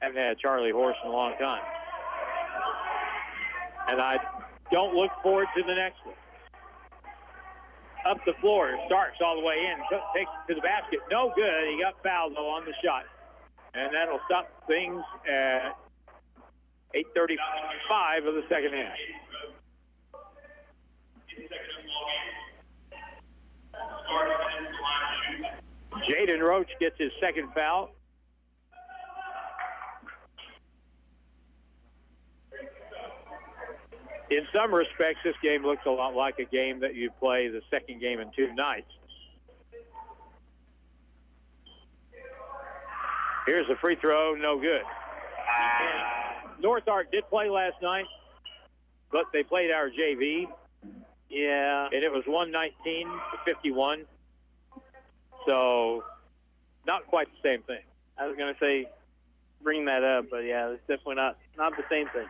Haven't had a Charlie horse in a long time. And I don't look forward to the next one. Up the floor, Starks all the way in, takes it to the basket. No good. He got fouled, though, on the shot. And that'll stop things at 8:35 of the second half. Jaden Roach gets his second foul. In some respects, this game looks a lot like a game that you play the second game in 2 nights. Here's a free throw, no good. And North Ark did play last night, but they played our JV. Yeah. And it was 119-51. So, not quite the same thing. I was going to say, bring that up, but yeah, it's definitely not the same thing.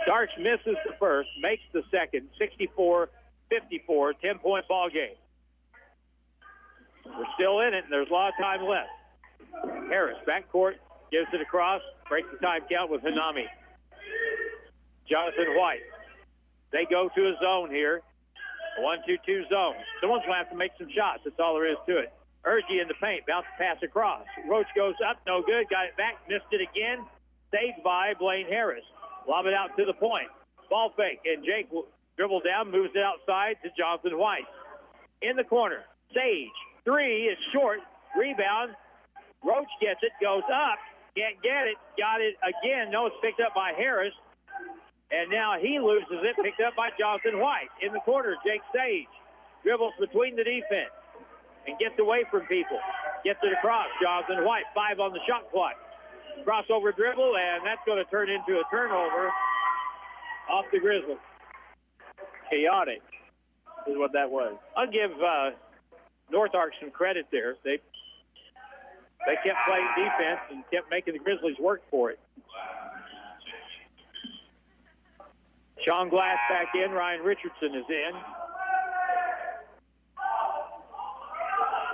Starks misses the first, makes the second, 64-54, 10-point ball game. We're still in it, and there's a lot of time left. Harris, backcourt, gives it across, breaks the time count with Hanami. Jonathan White. They go to a zone here. A 1-2-2 zone. Someone's going to have to make some shots. That's all there is to it. Urgi in the paint. Bounce pass across. Roach goes up. No good. Got it back. Missed it again. Saved by Blaine Harris. Lob it out to the point. Ball fake. And Jake will dribble down. Moves it outside to Jonathan White. In the corner. Sage. 3 is short. Rebound. Roach gets it. Goes up. Can't get it. Got it again. No, it's picked up by Harris. And now he loses it, picked up by Jonathan White. In the corner, Jake Sage dribbles between the defense and gets away from people. Gets it across. Jonathan White, 5 on the shot clock. Crossover dribble, and that's going to turn into a turnover off the Grizzlies. Chaotic is what that was. I'll give North Ark some credit there. They kept playing defense and kept making the Grizzlies work for it. Sean Glass back in. Ryan Richardson is in.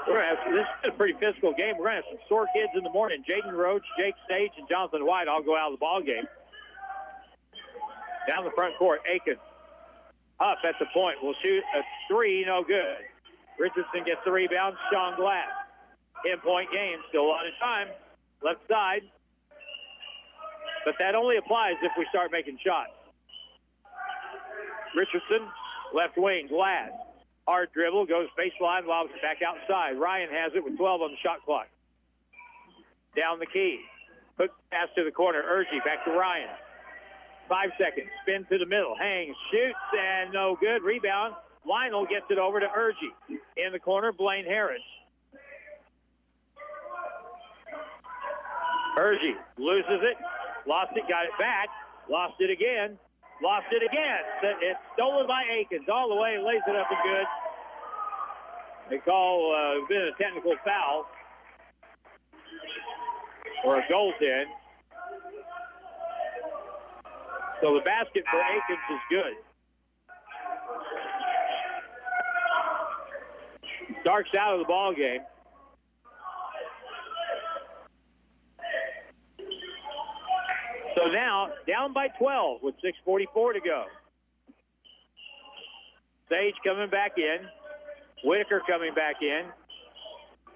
This is a pretty physical game. We're going to have some sore kids in the morning. Jaden Roach, Jake Sage, and Jonathan White all go out of the ball game. Down the front court, Aiken. Up at the point. Will shoot a 3, no good. Richardson gets the rebound. Sean Glass. 10-point game. Still a lot of time. Left side. But that only applies if we start making shots. Richardson, left wing, Glass. Hard dribble, goes baseline, lobs it back outside. Ryan has it with 12 on the shot clock. Down the key. Hook pass to the corner. Urgi back to Ryan. 5 seconds. Spin to the middle. Hangs, shoots, and no good. Rebound. Lionel gets it over to Urgi. In the corner, Blaine Harris. Urgi loses it. Lost it, got it back. Lost it again. Lost it again. It's stolen by Akins all the way, lays it up and good. They call been a technical foul or a goaltend. So the basket for Akins is good. Starks out of the ball game. So now down by 12 with 6:44 to go. Sage coming back in. Whitaker coming back in.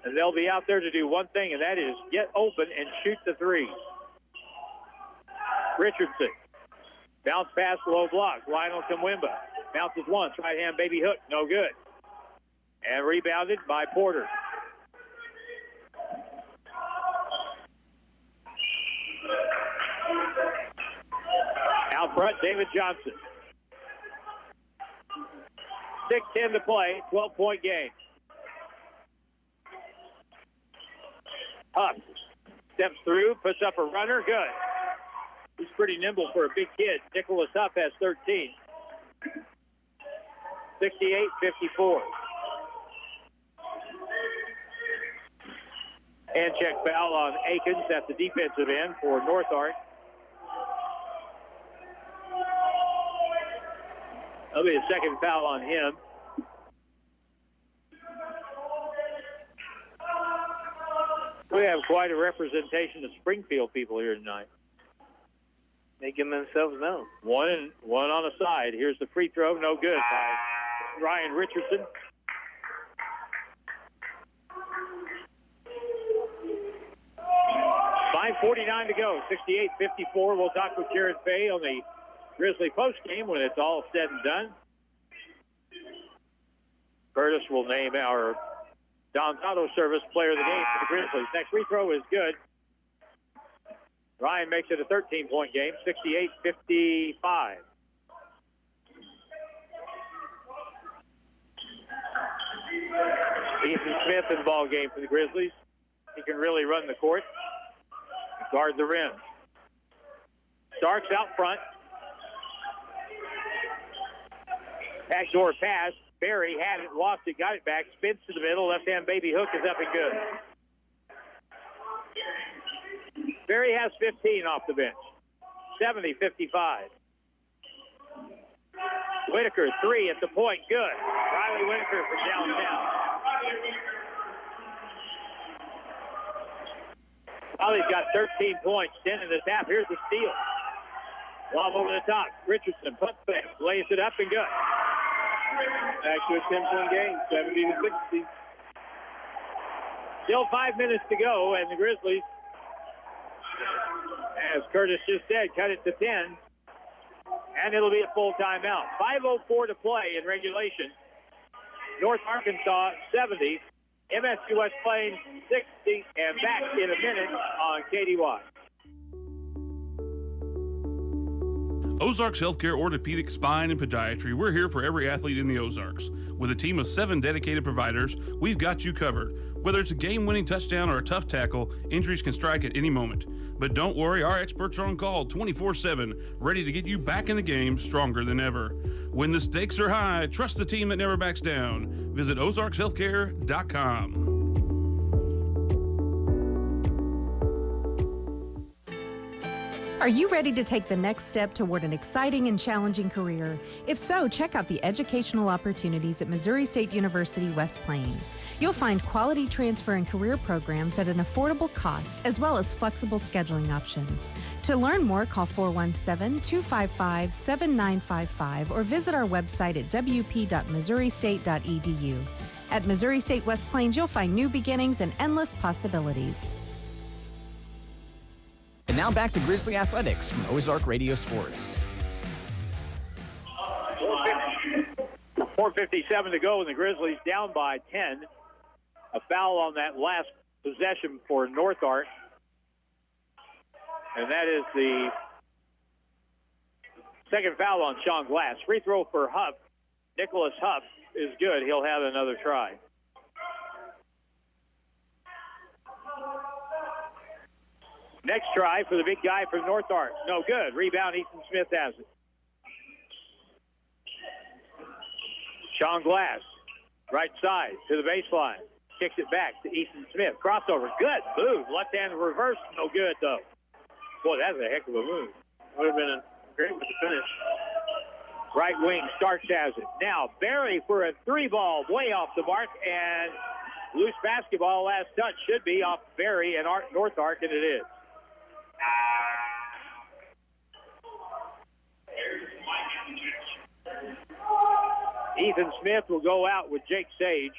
And they'll be out there to do one thing, and that is get open and shoot the three. Richardson. Bounce pass, low block. Lionel Kamwimba. Bounces once. Right hand baby hook. No good. And rebounded by Porter. Out front, David Johnson. 6:10 to play, 12-point game. Huff steps through, puts up a runner, good. He's pretty nimble for a big kid. Nicholas Huff has 13. 68-54. Hand check foul on Akins at the defensive end for North Ark. That'll be a second foul on him. We have quite a representation of Springfield people here tonight. Making themselves known. One on the side. Here's the free throw. No good by Ryan Richardson. .49 to go. 68-54. We'll talk with Jared Fay on the Grizzly post game when it's all said and done. Curtis will name our Don's Auto Service player of the game for the Grizzlies. Next free throw is good. Ryan makes it a 13-point game, 68-55. Ethan Smith in the ball game for the Grizzlies. He can really run the court, guard the rim. Starks out front. Backdoor pass. Barry had it, lost it, got it back, spins to the middle. Left-hand baby hook is up and good. Barry has 15 off the bench. 70-55. Whitaker, three at the point, good. Riley Whitaker from downtown. Riley's got 13 points, 10 in the tap. Here's the steal. Lob over the top. Richardson, punt fake, lays it up and good. Back to a 10-point game, 70-60. Still 5 minutes to go, and the Grizzlies, as Curtis just said, cut it to 10, and it'll be a full timeout. 5:04 to play in regulation. North Arkansas 70, MSU West Plains 60, and back in a minute on KDY. Ozarks Healthcare Orthopedic Spine and Podiatry. We're here for every athlete in the Ozarks. With a team of 7 dedicated providers, we've got you covered. Whether it's a game-winning touchdown or a tough tackle, injuries can strike at any moment. But don't worry, our experts are on call 24/7, ready to get you back in the game stronger than ever. When the stakes are high, trust the team that never backs down. Visit ozarkshealthcare.com. Are you ready to take the next step toward an exciting and challenging career? If so, check out the educational opportunities at Missouri State University West Plains. You'll find quality transfer and career programs at an affordable cost, as well as flexible scheduling options. To learn more, call 417-255-7955 or visit our website at wp.missouristate.edu. At Missouri State West Plains, you'll find new beginnings and endless possibilities. And now back to Grizzly Athletics from Ozark Radio Sports. 4:57 to go, and the Grizzlies down by 10. A foul on that last possession for North Ark. And that is the second foul on Sean Glass. Free throw for Huff. Nicholas Huff is good. He'll have another try. Next try for the big guy from North Ark. No good. Rebound, Ethan Smith has it. Sean Glass, right side to the baseline. Kicks it back to Ethan Smith. Crossover, good move. Left-hand reverse, no good, though. Boy, that's a heck of a move. Would have been great with the finish. Right wing, Starks has it. Now, Barry for a three ball, way off the mark, and loose basketball last touch should be off Barry and North Ark, and it is. Ethan Smith will go out with Jake Sage.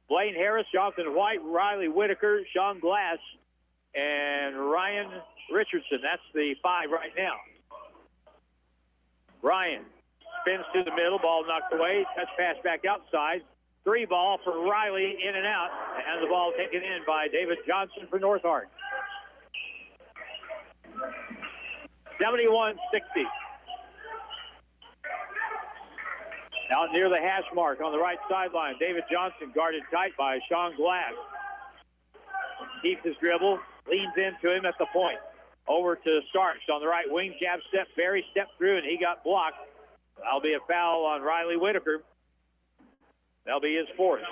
Blaine Harris, Jonathan White, Riley Whitaker, Sean Glass, and Ryan Richardson. That's the 5 right now. Ryan spins to the middle, ball knocked away, touch pass back outside. 3 ball for Riley, in and out, and the ball taken in by David Johnson for North Ark. 71-60. Out near the hash mark on the right sideline, David Johnson guarded tight by Sean Glass. Keeps his dribble, leans into him at the point. Over to Starks on the right wing, jab step. Barry stepped through and he got blocked. That'll be a foul on Riley Whitaker. That'll be his 4th.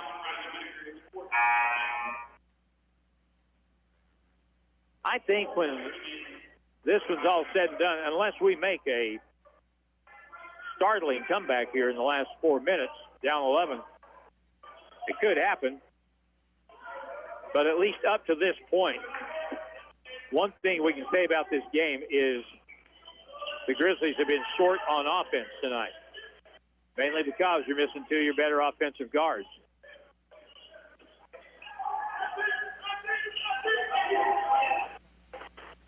I think when this one's all said and done, unless we make a startling comeback here in the last 4 minutes, down 11, it could happen. But at least up to this point, one thing we can say about this game is the Grizzlies have been short on offense tonight, mainly because you're missing 2 of your better offensive guards.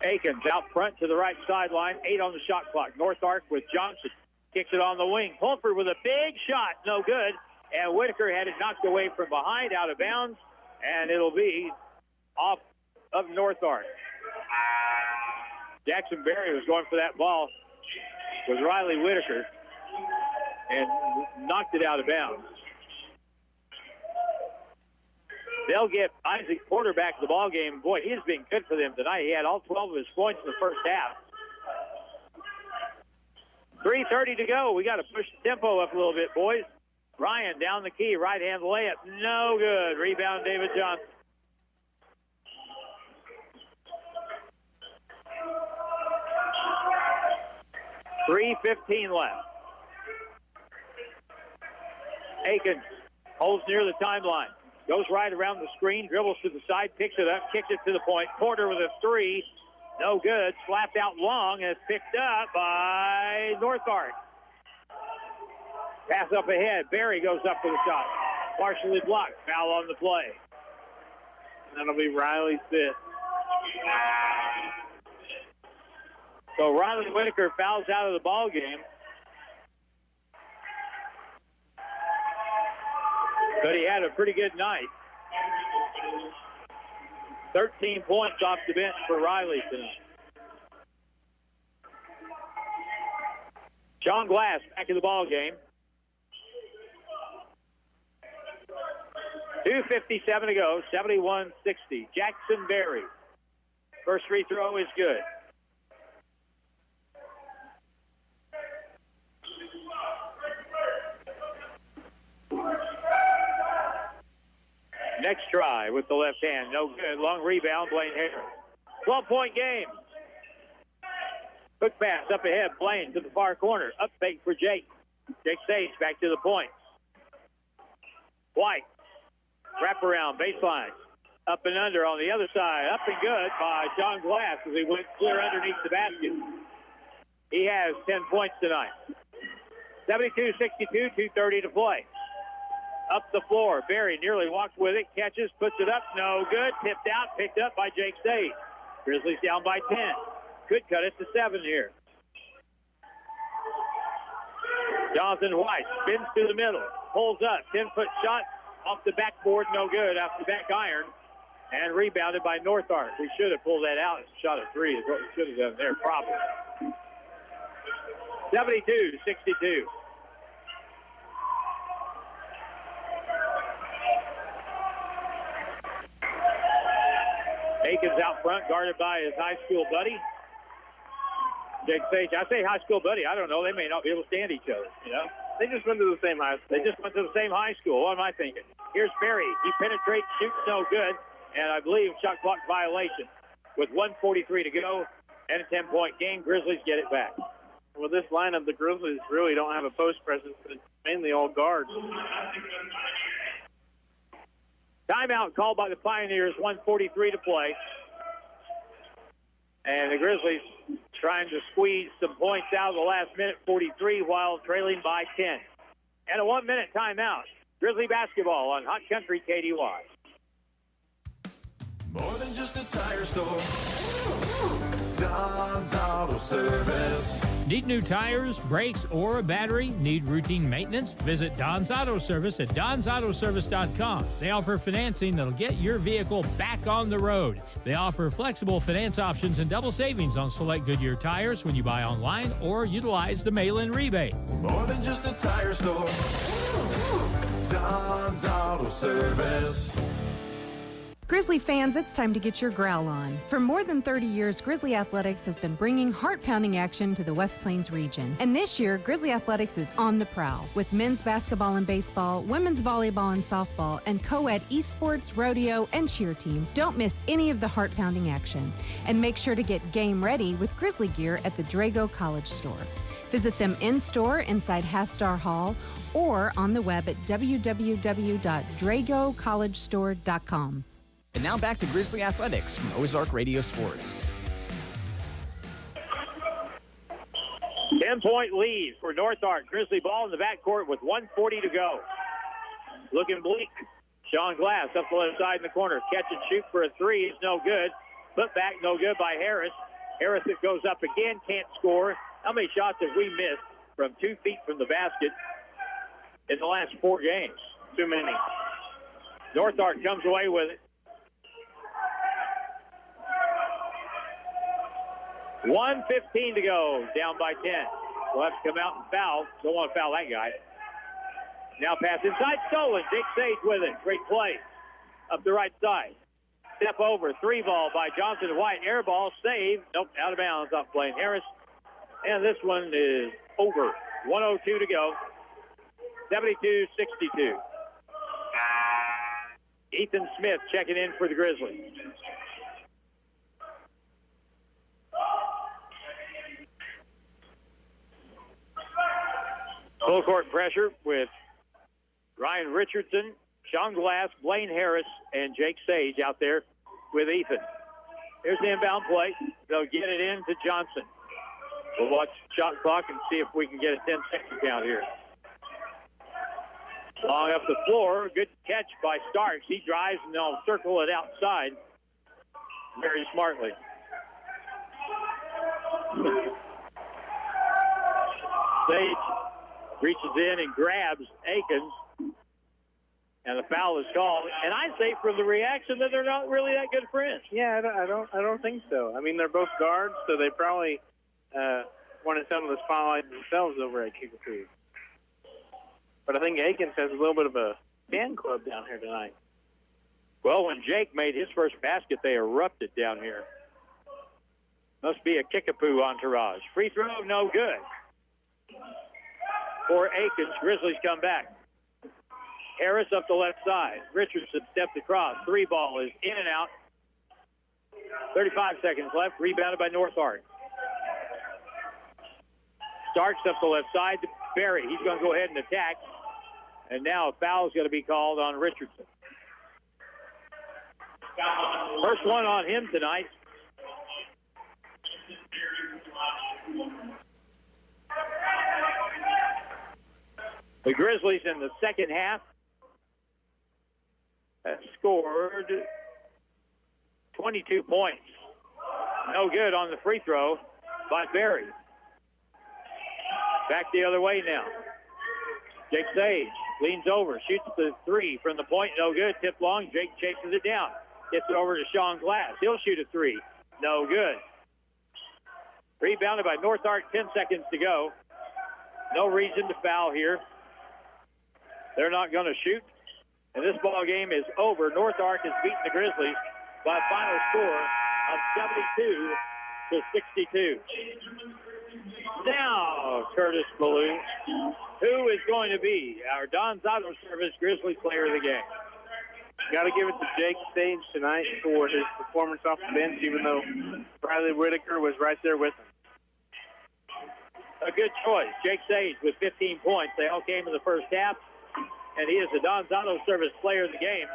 Akins out front to the right sideline, 8 on the shot clock. North Ark with Johnson. Kicks it on the wing. Pulford with a big shot, no good. And Whitaker had it knocked away from behind, out of bounds, and it'll be off of North Ark. Jackson Berry was going for that ball with Riley Whitaker and knocked it out of bounds. They'll get Isaac Porter back to the ball game. Boy, he has been good for them tonight. He had all 12 of his points in the first half. 3:30 to go. We got to push the tempo up a little bit, boys. Ryan down the key, right-hand layup. No good. Rebound, David Johnson. .3:15 left. Akins holds near the timeline. Goes right around the screen, dribbles to the side, picks it up, kicks it to the point. Porter with a 3. No good. Slapped out long and it's picked up by North Ark. Pass up ahead. Barry goes up for the shot. Partially blocked. Foul on the play. That'll be Riley's 5th. So Riley Whitaker fouls out of the ball game. But he had a pretty good night. 13 points off the bench for Riley tonight. Sean Glass back in the ball game. 2:57 to go, 71-60. Jackson Berry. First free throw is good. Next try with the left hand. No good. Long rebound, Blaine Harris. 12-point game. Quick pass up ahead. Blaine to the far corner. Up fake for Jake. Jake Sage back to the point. White. Wrap around. Baseline. Up and under on the other side. Up and good by John Glass as he went clear underneath the basket. He has 10 points tonight. 72-62, 2:30 to play. Up the floor. Barry nearly walked with it. Catches, puts it up. No good. Tipped out. Picked up by Jake Sage. Grizzlies down by 10. Could cut it to 7 here. Jonathan White spins to the middle. Pulls up. 10-foot shot off the backboard. No good. Off the back iron. And rebounded by North Ark. We should have pulled that out and shot a 3 is what we should have done there, probably. 72-62. Aikens out front, guarded by his high school buddy, Jake Sage. I say high school buddy. I don't know. They may not be able to stand each other, you know. They just went to the same high school. They just went to the same high school. What am I thinking? Here's Berry. He penetrates, shoots no good, and I believe shot clock violation. With 1:43 to go and a 10-point game, Grizzlies get it back. Well, this lineup, the Grizzlies really don't have a post presence. It's mainly all guards. Timeout called by the Pioneers, 1:43 to play. And the Grizzlies trying to squeeze some points out of the last minute, 43, while trailing by 10. And a 1-minute timeout. Grizzly basketball on Hot Country KDY. More than just a tire store. Don's Auto Service. Need new tires, brakes, or a battery? Need routine maintenance? Visit Don's Auto Service at donsautoservice.com. They offer financing that'll get your vehicle back on the road. They offer flexible finance options and double savings on select Goodyear tires when you buy online or utilize the mail-in rebate. More than just a tire store. Don's Auto Service. Grizzly fans, it's time to get your growl on. For more than 30 years, Grizzly Athletics has been bringing heart-pounding action to the West Plains region. And this year, Grizzly Athletics is on the prowl with men's basketball and baseball, women's volleyball and softball, and co-ed esports, rodeo, and cheer team. Don't miss any of the heart-pounding action. And make sure to get game ready with Grizzly gear at the Drago College Store. Visit them in-store inside Hastar Hall or on the web at www.dragocollegestore.com. And now back to Grizzly Athletics from Ozark Radio Sports. 10-point lead for North Ark. Grizzly ball in the backcourt with 1:40 to go. Looking bleak. Sean Glass up the left side in the corner. Catch and shoot for a three is no good. Put back no good by Harris. Harris, it goes up again, can't score. How many shots have we missed from 2 feet from the basket in the last 4 games? Too many. North Ark comes away with it. 1:15 to go, down by 10. We'll have to come out and foul. Don't want to foul that guy. Now pass inside, stolen. Jake Sage with it. Great play. Up the right side. Step over, 3 ball by Johnson White. Air ball, save. Nope, out of bounds off Blaine Harris. And this one is over. 1:02 to go. 72-62. Ethan Smith checking in for the Grizzlies. Full court pressure with Ryan Richardson, Sean Glass, Blaine Harris, and Jake Sage out there with Ethan. Here's the inbound play. They'll get it in to Johnson. We'll watch the shot clock and see if we can get a 10-second count here. Long up the floor. Good catch by Starks. He drives and they'll circle it outside very smartly. Sage reaches in and grabs Aikens, and the foul is called. And I say from the reaction that they're not really that good friends. Yeah, I don't think so. I mean, they're both guards, so they probably wanted some of the spotlight themselves over at Kickapoo. But I think Aikens has a little bit of a fan club down here tonight. Well, when Jake made his first basket, they erupted down here. Must be a Kickapoo entourage. Free throw, no good. For Aikens, Grizzlies come back. Harris up the left side. Richardson stepped across. 3 ball is in and out. 35 seconds left. Rebounded by North Ark. Starks up the left side to Berry. He's going to go ahead and attack. And now a foul is going to be called on Richardson. First one on him tonight. The Grizzlies in the second half have scored 22 points. No good on the free throw by Berry. Back the other way now. Jake Sage leans over, shoots the 3 from the point, no good. Tip long, Jake chases it down. Gets it over to Sean Glass. He'll shoot a 3. No good. Rebounded by North Ark, 10 seconds to go. No reason to foul here. They're not going to shoot. And this ball game is over. North Ark has beaten the Grizzlies by a final score of 72-62. Now, Curtis Ballou, who is going to be our Don's Auto Service Grizzly player of the game? Got to give it to Jake Sage tonight for his performance off the bench, even though Riley Whitaker was right there with him. A good choice. Jake Sage with 15 points. They all came in the first half, and he is the Don's Auto Service player of the game.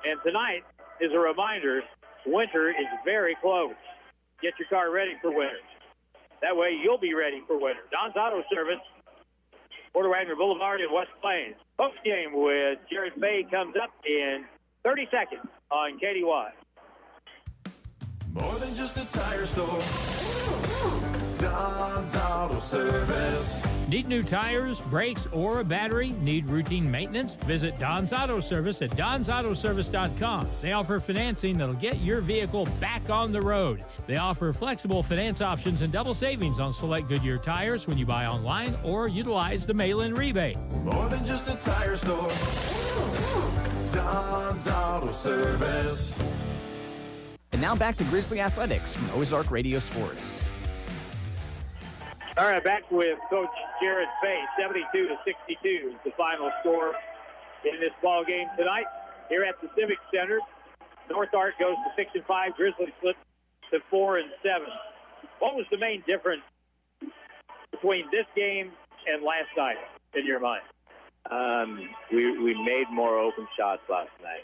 And tonight is a reminder, winter is very close. Get your car ready for winter. That way you'll be ready for winter. Don's Auto Service, Porter Wagner Boulevard in West Plains. Post game with Jared Fay comes up in 30 seconds on KDY. More than just a tire store. Don's Auto Service. Need new tires, brakes, or a battery? Need routine maintenance? Visit Don's Auto Service at donsautoservice.com. They offer financing that'll get your vehicle back on the road. They offer flexible finance options and double savings on select Goodyear tires when you buy online or utilize the mail-in rebate. More than just a tire store. Don's Auto Service. And now back to Grizzly Athletics from Ozark Radio Sports. All right, back with Coach Jared Fay. 72-62 is the final score in this ball game tonight here at the Civic Center. North Ark goes to 6-5. Grizzlies slip to 4-7. What was the main difference between this game and last night in your mind? We made more open shots last night.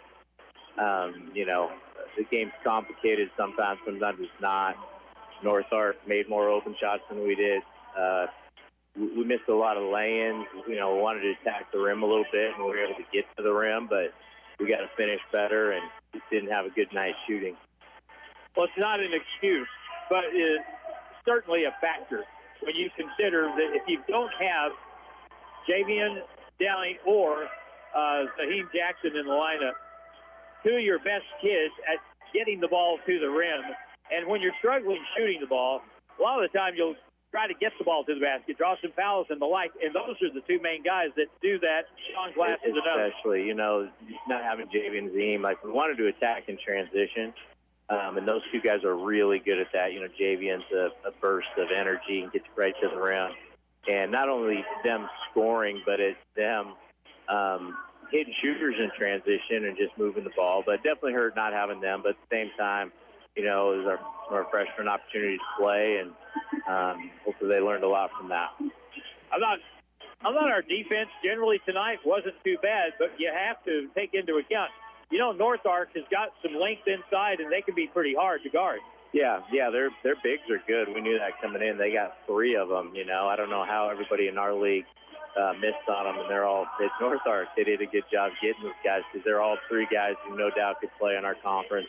The game's complicated sometimes it's not. North Ark made more open shots than we did. We missed a lot of lay-ins. We wanted to attack the rim a little bit, and we were able to get to the rim, but we got to finish better and just didn't have a good night shooting. Well, it's not an excuse, but it's certainly a factor when you consider that if you don't have Javian Downey or Zaheem Jackson in the lineup, two of your best kids at getting the ball to the rim. And when you're struggling shooting the ball, a lot of the time you'll try to get the ball to the basket, draw some fouls and the like, and those are the two main guys that do that. Sean Glass is another. Especially, not having Javian and Zaheem. We wanted to attack in transition, and those two guys are really good at that. Javian's a burst of energy and gets right to the rim. And not only them scoring, but it's them hitting shooters in transition and just moving the ball. But it definitely hurt not having them. But at the same time, it was our freshman opportunity to play, and hopefully they learned a lot from that. I thought our defense generally tonight wasn't too bad, but you have to take into account, North Ark has got some length inside, and they can be pretty hard to guard. Yeah, their bigs are good. We knew that coming in. They got three of them. I don't know how everybody in our league missed on them, and it's North Ark. They did a good job getting those guys because they're all three guys who no doubt could play in our conference.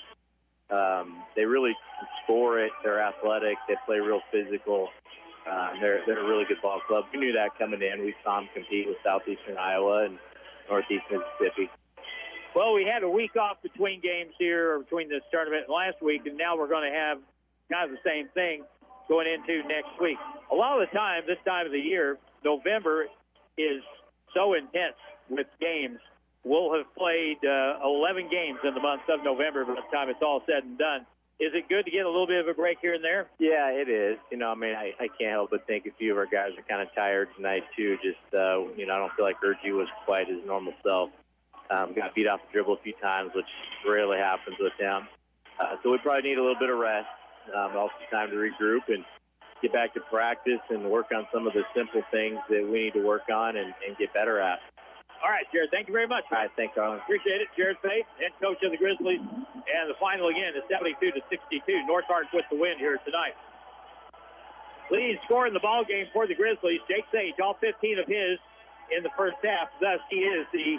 They really score it. They're athletic. They play real physical. They're a really good ball club. We knew that coming in. We saw them compete with Southeastern Iowa and Northeast Mississippi. Well, we had a week off between games here, or between this tournament and last week, and now we're going to have kind of the same thing going into next week. A lot of the time, this time of the year, November is so intense with games. We'll have played 11 games in the month of November by the time it's all said and done. Is it good to get a little bit of a break here and there? Yeah, it is. I can't help but think a few of our guys are kind of tired tonight, too. Just, I don't feel like Urgie was quite his normal self. Got beat off the dribble a few times, which rarely happens with him. So we probably need a little bit of rest. Also time to regroup and get back to practice and work on some of the simple things that we need to work on and get better at. All right, Jared, thank you very much. All right, thanks, Carlin. Appreciate it. Jared Fay, head coach of the Grizzlies. And the final again is 72-62. North Ark with the win here tonight. Lead score in the ball game for the Grizzlies. Jake Sage, all 15 of his in the first half. Thus, he is the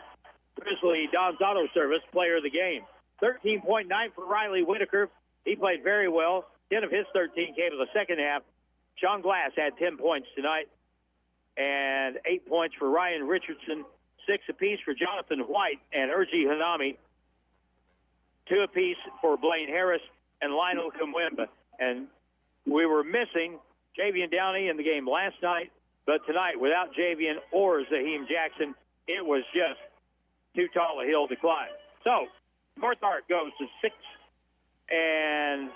Grizzly Don's Auto Service player of the game. 13.9 for Riley Whitaker. He played very well. 10 of his 13 came in the second half. Sean Glass had 10 points tonight. And 8 points for Ryan Richardson. 6 apiece for Jonathan White and Urgie Hanami. 2 apiece for Blaine Harris and Lionel Kumwemba. And we were missing Javian Downey in the game last night, but tonight, without Javian or Zaheem Jackson, it was just too tall a hill to climb. So, North Ark goes to 6-5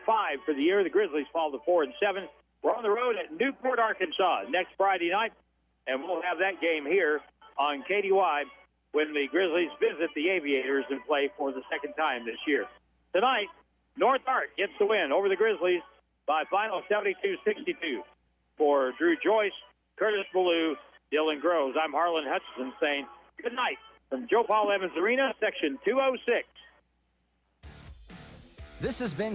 for the year. The Grizzlies fall to 4-7. We're on the road at Newport, Arkansas next Friday night, and we'll have that game here on KDY when the Grizzlies visit the Aviators and play for the second time this year. Tonight, North Ark gets the win over the Grizzlies by final 72-62. For Drew Joyce, Curtis Ballou, Dylan Groves, I'm Harlan Hutchinson saying good night from Joe Paul Evans Arena, Section 206. This has been